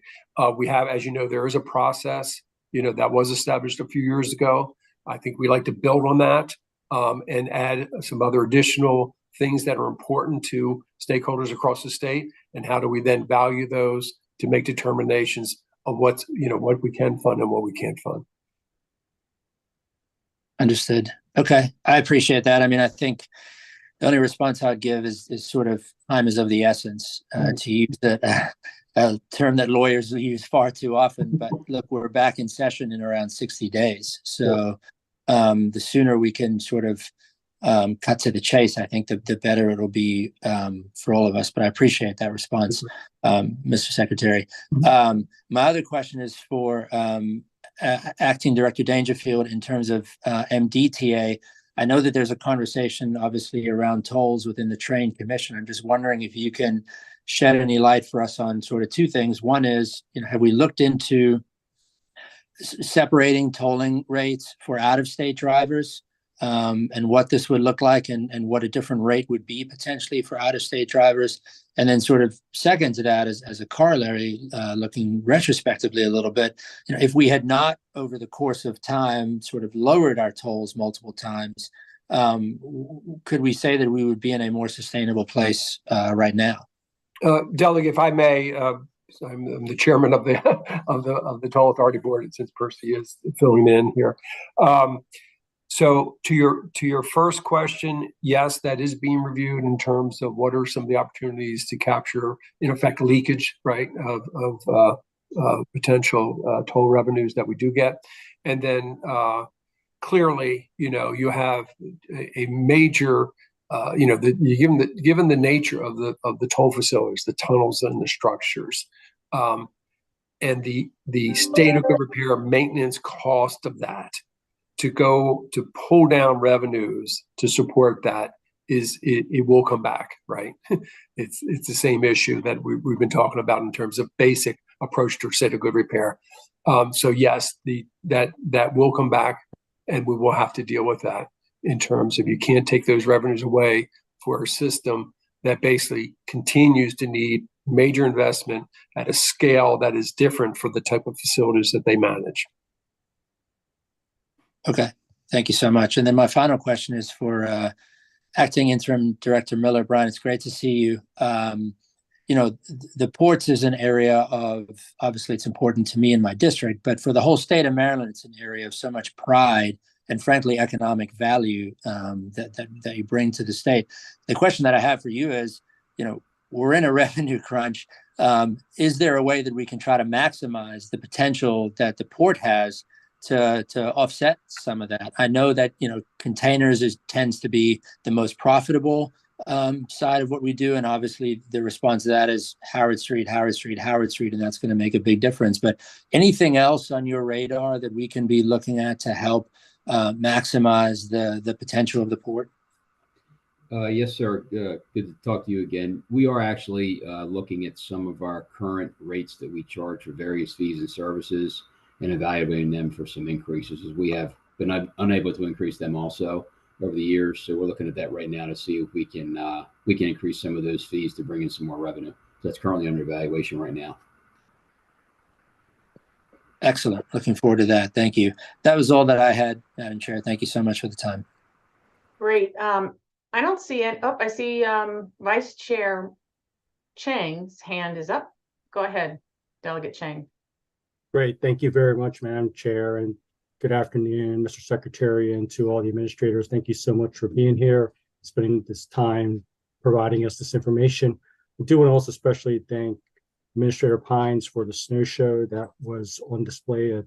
We have, as you know, there is a process, that was established a few years ago. I think we like to build on that and add some other additional things that are important to stakeholders across the state. And how do we then value those to make determinations of what we can fund and what we can't fund. Understood. Okay. I appreciate that. I mean, I think the only response I'd give is sort of time is of the essence, to use a term that lawyers use far too often. But look, we're back in session in around 60 days. So the sooner we can sort of cut to the chase, I think the better it'll be for all of us. But I appreciate that response, Mr. Secretary. My other question is for Acting Director Dangerfield in terms of MDTA. I know that there's a conversation, obviously, around tolls within the Train Commission. I'm just wondering if you can shed any light for us on sort of two things. One is, have we looked into separating tolling rates for out-of-state drivers, and what this would look like, and what a different rate would be potentially for out-of-state drivers? And then sort of second to that, as a corollary, looking retrospectively a little bit, if we had not over the course of time sort of lowered our tolls multiple times, could we say that we would be in a more sustainable place right now? Delegate, if I may, I'm the chairman of the of the Toll Authority Board, since Percy is filling in here. So to your first question, yes, that is being reviewed in terms of what are some of the opportunities to capture, in effect, leakage, right, of potential toll revenues that we do get. And then clearly, you have a major, given the nature of the toll facilities, the tunnels and the structures, and the state of good repair maintenance cost of that, to pull down revenues to support that it will come back, right? It's the same issue that we've been talking about in terms of basic approach to state of good repair. So yes, that will come back, and we will have to deal with that in terms of, you can't take those revenues away for a system that basically continues to need major investment at a scale that is different for the type of facilities that they manage. Okay, thank you so much. And then my final question is for Acting Interim Director Miller. Brian, it's great to see you. The ports is an area of, obviously it's important to me in my district, but for the whole state of Maryland, it's an area of so much pride and frankly economic value that you bring to the state. The question that I have for you is, we're in a revenue crunch. Is there a way that we can try to maximize the potential that the port has to offset some of that? I know that containers tends to be the most profitable side of what we do, and obviously the response to that is Howard Street, and that's going to make a big difference. But anything else on your radar that we can be looking at to help maximize the potential of the port? Yes, sir. Good to talk to you again. We are actually looking at some of our current rates that we charge for various fees and services and evaluating them for some increases, as we have been unable to increase them also over the years. So we're looking at that right now to see if we can increase some of those fees to bring in some more revenue. So that's currently under evaluation right now. Excellent. Looking forward to that. Thank you. That was all that I had, Madam Chair. Thank you so much for the time. Great. I don't see it. Oh, I see Vice Chair Chang's hand is up. Go ahead, Delegate Chang. Great. Thank you very much, Madam Chair, and good afternoon, Mr. Secretary, and to all the administrators. Thank you so much for being here, spending this time providing us this information. I do want to also especially thank Administrator Pines for the snow show that was on display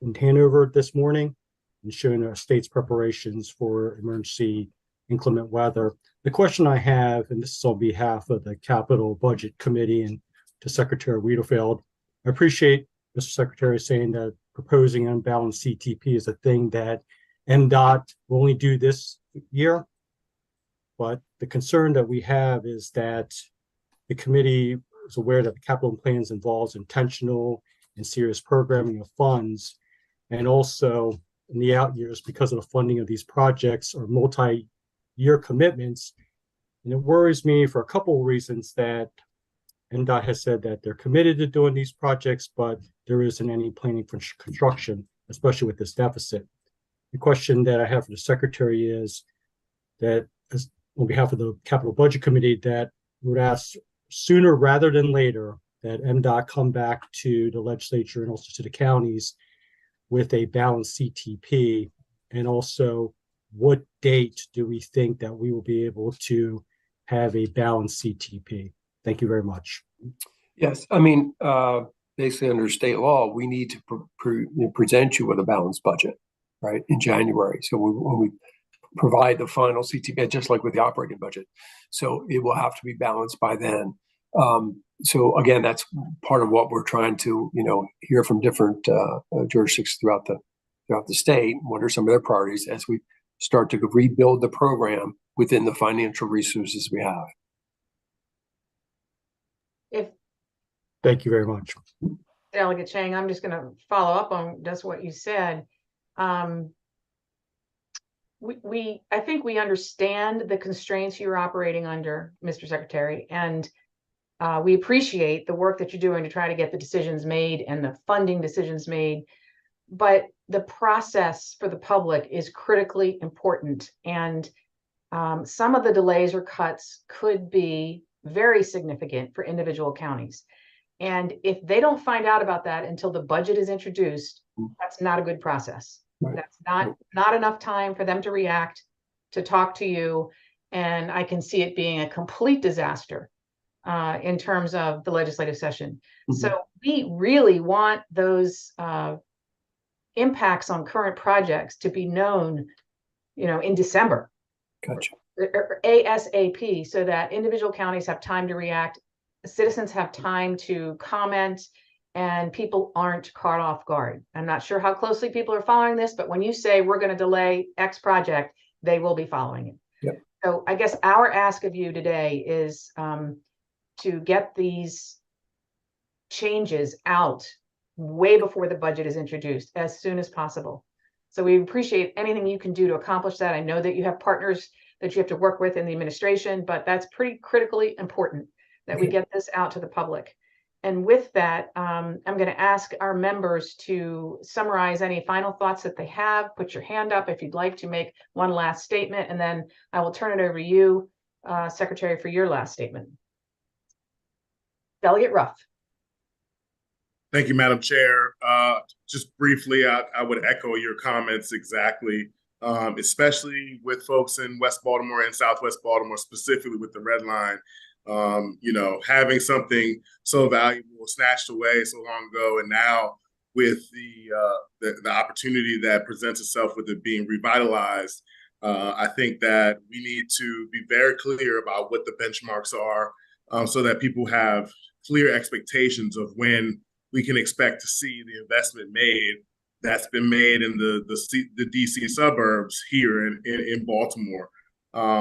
in Hanover this morning and showing our state's preparations for emergency inclement weather. The question I have, and this is on behalf of the Capital Budget Committee and to Secretary Wiedefeld, I appreciate Mr. Secretary saying that proposing unbalanced CTP is a thing that MDOT will only do this year. But the concern that we have is that the committee is aware that the capital plans involves intentional and serious programming of funds, and also in the out years, because of the funding of these projects or multi-year commitments. And it worries me for a couple of reasons that MDOT has said that they're committed to doing these projects, but there isn't any planning for construction, especially with this deficit. The question that I have for the Secretary is that, as on behalf of the Capital Budget Committee, that we would ask sooner rather than later that MDOT come back to the legislature and also to the counties with a balanced CTP, and also what date do we think that we will be able to have a balanced CTP? Thank you very much. Yes, I mean, basically under state law, we need to present you with a balanced budget, right, in January. So when we provide the final CTP, just like with the operating budget, so it will have to be balanced by then. So again, that's part of what we're trying to, hear from different jurisdictions throughout the state. What are some of their priorities as we start to rebuild the program within the financial resources we have? Thank you very much. Delegate Chang, I'm just going to follow up on just what you said. I think we understand the constraints you're operating under, Mr. Secretary, and we appreciate the work that you're doing to try to get the decisions made and the funding decisions made. But the process for the public is critically important, and some of the delays or cuts could be very significant for individual counties. And if they don't find out about that until the budget is introduced, that's not a good process. Right. That's not enough time for them to react, to talk to you. And I can see it being a complete disaster in terms of the legislative session. Mm-hmm. So we really want those impacts on current projects to be known, in December. Gotcha. Or ASAP, so that individual counties have time to react, citizens have time to comment, and people aren't caught off guard. I'm not sure how closely people are following this, but when you say we're going to delay X project, they will be following it. Yep. So I guess our ask of you today is to get these changes out way before the budget is introduced, as soon as possible. So we appreciate anything you can do to accomplish that. I know that you have partners that you have to work with in the administration, but that's pretty critically important that we get this out to the public. And with that, I'm going to ask our members to summarize any final thoughts that they have. Put your hand up if you'd like to make one last statement, and then I will turn it over to you, Secretary, for your last statement. Delegate Ruff. Thank you, Madam Chair. Just briefly, I would echo your comments exactly, especially with folks in West Baltimore and Southwest Baltimore, specifically with the Red Line. You know, having something so valuable snatched away so long ago, and now with the opportunity that presents itself with it being revitalized, I think that we need to be very clear about what the benchmarks are, so that people have clear expectations of when we can expect to see the investment made that's been made in the DC suburbs here in Baltimore.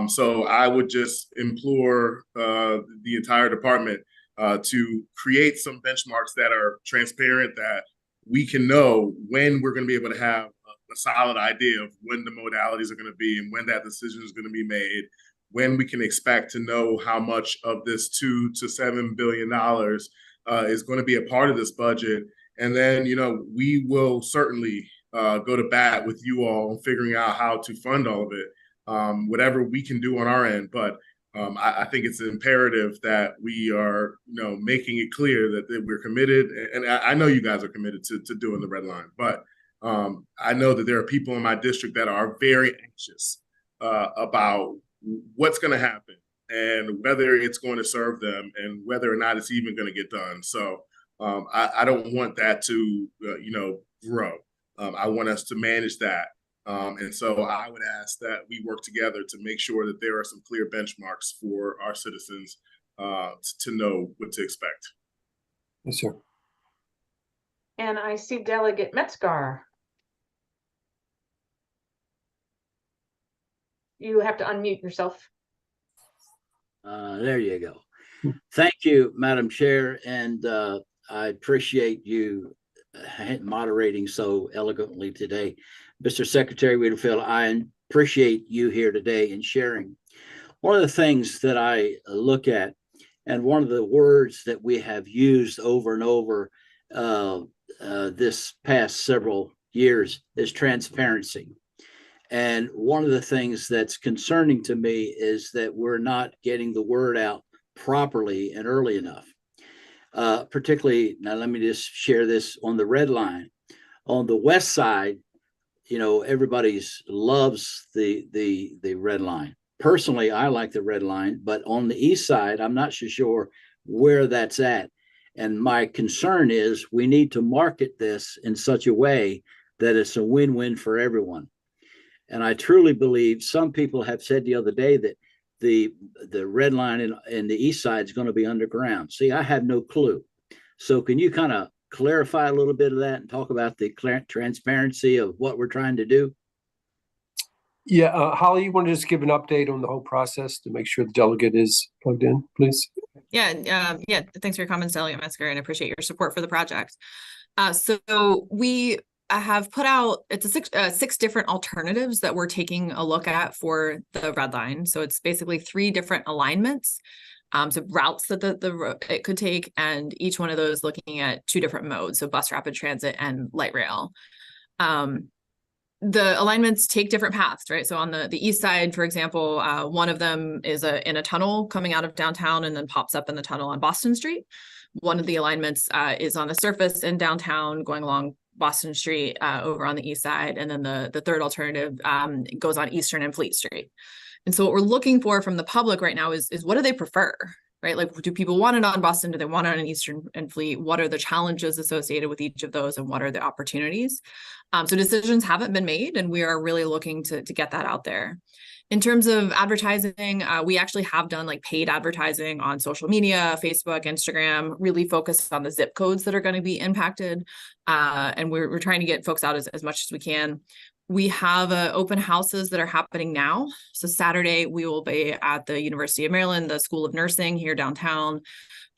So I would just implore the entire department to create some benchmarks that are transparent, that we can know when we're going to be able to have a solid idea of when the modalities are going to be and when that decision is going to be made, when we can expect to know how much of this $2 to $7 billion is going to be a part of this budget. And then, you know, we will certainly go to bat with you all on figuring out how to fund all of it. Whatever we can do on our end, but I think it's imperative that we are, you know, making it clear that we're committed, and I know you guys are committed to doing the Red Line, but I know that there are people in my district that are very anxious about what's going to happen and whether it's going to serve them and whether or not it's even going to get done. So I don't want that to, you know, grow. I want us to manage that. And so I would ask that we work together to make sure that there are some clear benchmarks for our citizens to know what to expect. Yes, sir. And I see Delegate Metzgar. You have to unmute yourself. There you go. Thank you, Madam Chair, and I appreciate you moderating so eloquently today. Mr. Secretary Whitfield, I appreciate you here today and sharing. One of the things that I look at, and one of the words that we have used over and over this past several years, is transparency. And one of the things that's concerning to me is that we're not getting the word out properly and early enough. Particularly, now let me just share this on the Red Line. On the west side, you know, everybody's loves the Red Line. Personally, I like the Red Line, but on the east side, I'm not so sure where that's at. And my concern is we need to market this in such a way that it's a win-win for everyone. And I truly believe, some people have said the other day that the Red Line in the east side is going to be underground. See, I have no clue. So can you kind of clarify a little bit of that and talk about the transparency of what we're trying to do? Yeah, Holly, you want to just give an update on the whole process to make sure the delegate is plugged in, please? Yeah, thanks for your comments, Delegate Metzger, and I appreciate your support for the project. So we have put out, it's six different alternatives that we're taking a look at for the Red Line. So it's basically 3 different alignments, so routes that it could take, and each one of those looking at 2 different modes, so bus rapid transit and light rail. The alignments take different paths, right? So on the east side, for example, one of them is in a tunnel coming out of downtown and then pops up in the tunnel on Boston Street. One of the alignments is on the surface in downtown going along Boston Street over on the east side. And then the third alternative goes on Eastern and Fleet Street. And so what we're looking for from the public right now is what do they prefer, right? Like, do people want it on Boston? Do they want it on Eastern and Fleet? What are the challenges associated with each of those, and what are the opportunities? So decisions haven't been made, and we are really looking to get that out there. In terms of advertising, we actually have done like paid advertising on social media, Facebook, Instagram, really focused on the zip codes that are going to be impacted. And we're trying to get folks out as much as we can. We have open houses that are happening now. So Saturday, we will be at the University of Maryland, the School of Nursing here downtown.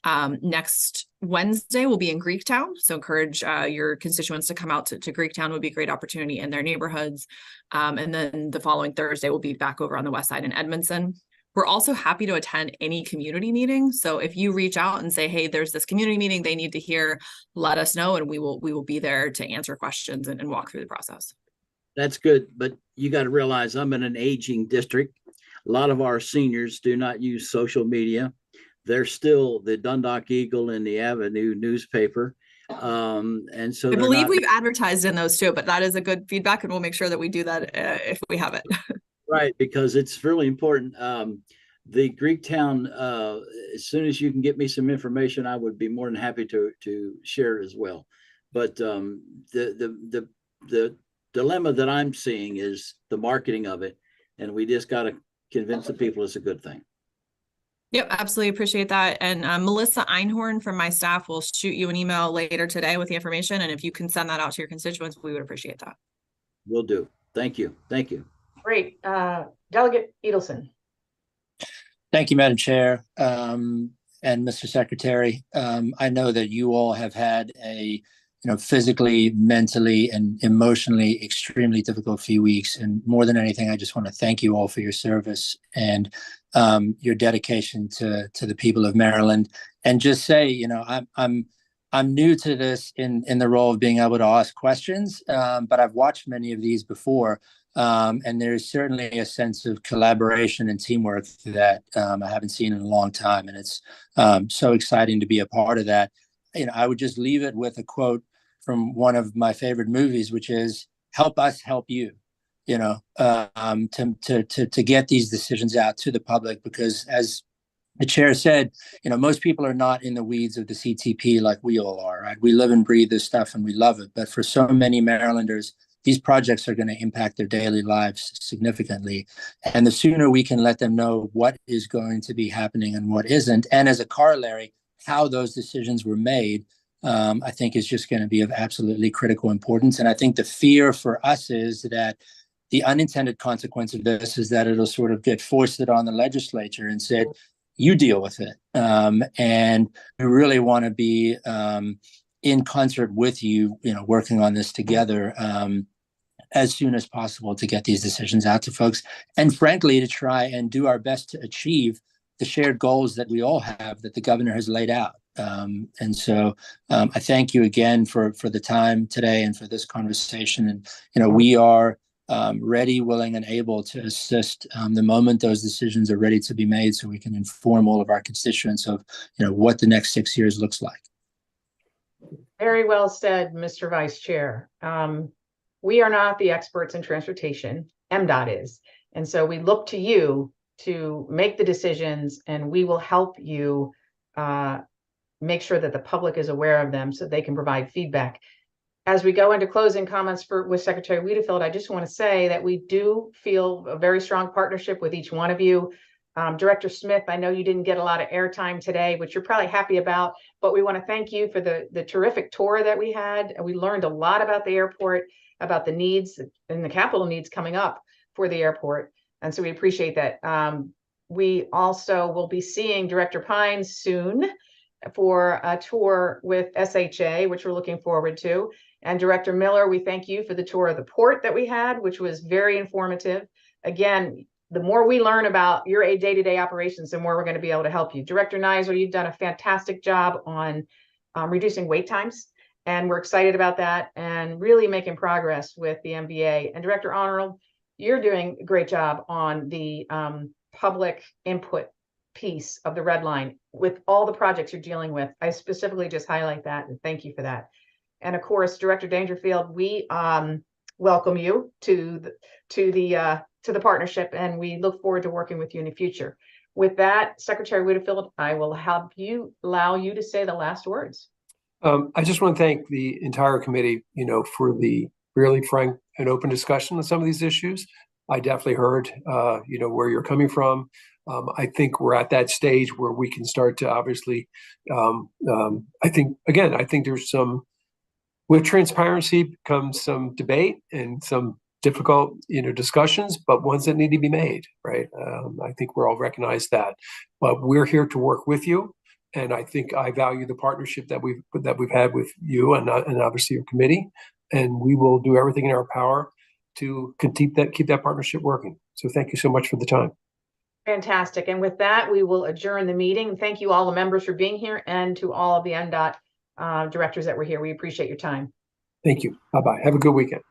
Next Wednesday, we'll be in Greektown. So encourage your constituents to come out to Greektown. Would be a great opportunity in their neighborhoods. And then the following Thursday, we'll be back over on the west side in Edmondson. We're also happy to attend any community meeting. So if you reach out and say, hey, there's this community meeting they need to hear, let us know, and we will be there to answer questions and walk through the process. That's good, but you got to realize I'm in an aging district. A lot of our seniors do not use social media. They're still the Dundalk Eagle and the Avenue newspaper. And so I believe we've advertised in those too, but that is a good feedback, and we'll make sure that we do that if we have it. Right, because it's really important. The Greektown, as soon as you can get me some information, I would be more than happy to share it as well. But the dilemma that I'm seeing is the marketing of it, and we just got to convince the people it's a good thing. Yep, absolutely appreciate that. And Melissa Einhorn from my staff will shoot you an email later today with the information. And if you can send that out to your constituents, we would appreciate that. Will do. Thank you. Thank you. Great. Delegate Edelson. Thank you, Madam Chair, and Mr. Secretary. I know that you all have had a physically, mentally, and emotionally extremely difficult few weeks. And more than anything, I just want to thank you all for your service and your dedication to the people of Maryland. And just say, I'm new to this in the role of being able to ask questions, but I've watched many of these before. And there's certainly a sense of collaboration and teamwork that I haven't seen in a long time. And it's so exciting to be a part of that. I would just leave it with a quote from one of my favorite movies, which is "Help us help you." To get these decisions out to the public, because as the chair said, most people are not in the weeds of the CTP like we all are. Right? We live and breathe this stuff, and we love it. But for so many Marylanders, these projects are going to impact their daily lives significantly. And the sooner we can let them know what is going to be happening and what isn't, and as a corollary, how those decisions were made, I think is just going to be of absolutely critical importance. And I think the fear for us is that the unintended consequence of this is that it'll sort of get foisted on the legislature and said, you deal with it. And we really want to be in concert with you, working on this together as soon as possible to get these decisions out to folks. And frankly, to try and do our best to achieve the shared goals that we all have that the governor has laid out. And so I thank you again for the time today and for this conversation. And, we are ready, willing, and able to assist the moment those decisions are ready to be made, so we can inform all of our constituents of, what the next 6 years looks like. Very well said, Mr. Vice Chair. We are not the experts in transportation. MDOT is. And so we look to you to make the decisions, and we will help you make sure that the public is aware of them so they can provide feedback. As we go into closing comments with Secretary Wiedefield, I just want to say that we do feel a very strong partnership with each one of you. Director Smith, I know you didn't get a lot of airtime today, which you're probably happy about, but we want to thank you for the terrific tour that we had. We learned a lot about the airport, about the needs and the capital needs coming up for the airport. And so we appreciate that. We also will be seeing Director Pines soon for a tour with SHA, which we're looking forward to. And Director Miller, we thank you for the tour of the port that we had, which was very informative. Again, the more we learn about your day-to-day operations, the more we're going to be able to help you. Director Nizer, you've done a fantastic job on reducing wait times, and we're excited about that and really making progress with the MBA. And Director Arnold, you're doing a great job on the public input piece of the red line with all the projects you're dealing with. I specifically just highlight that, and thank you for that. And of course, Director Dangerfield, we welcome you to the partnership, and we look forward to working with you in the future. With that, Secretary Wiedefield, I will allow you to say the last words. I just want to thank the entire committee, for the really frank and open discussion on some of these issues. I definitely heard, where you're coming from. I think we're at that stage where we can start to obviously, I think there's with transparency comes some debate and some difficult, discussions, but ones that need to be made, right? I think we're all recognize that, but we're here to work with you. And I think I value the partnership that we've had with you and obviously your committee, and we will do everything in our power to keep that partnership working. So thank you so much for the time. Fantastic. And with that, we will adjourn the meeting. Thank you all the members for being here, and to all of the MDOT directors that were here. We appreciate your time. Thank you. Bye-bye. Have a good weekend.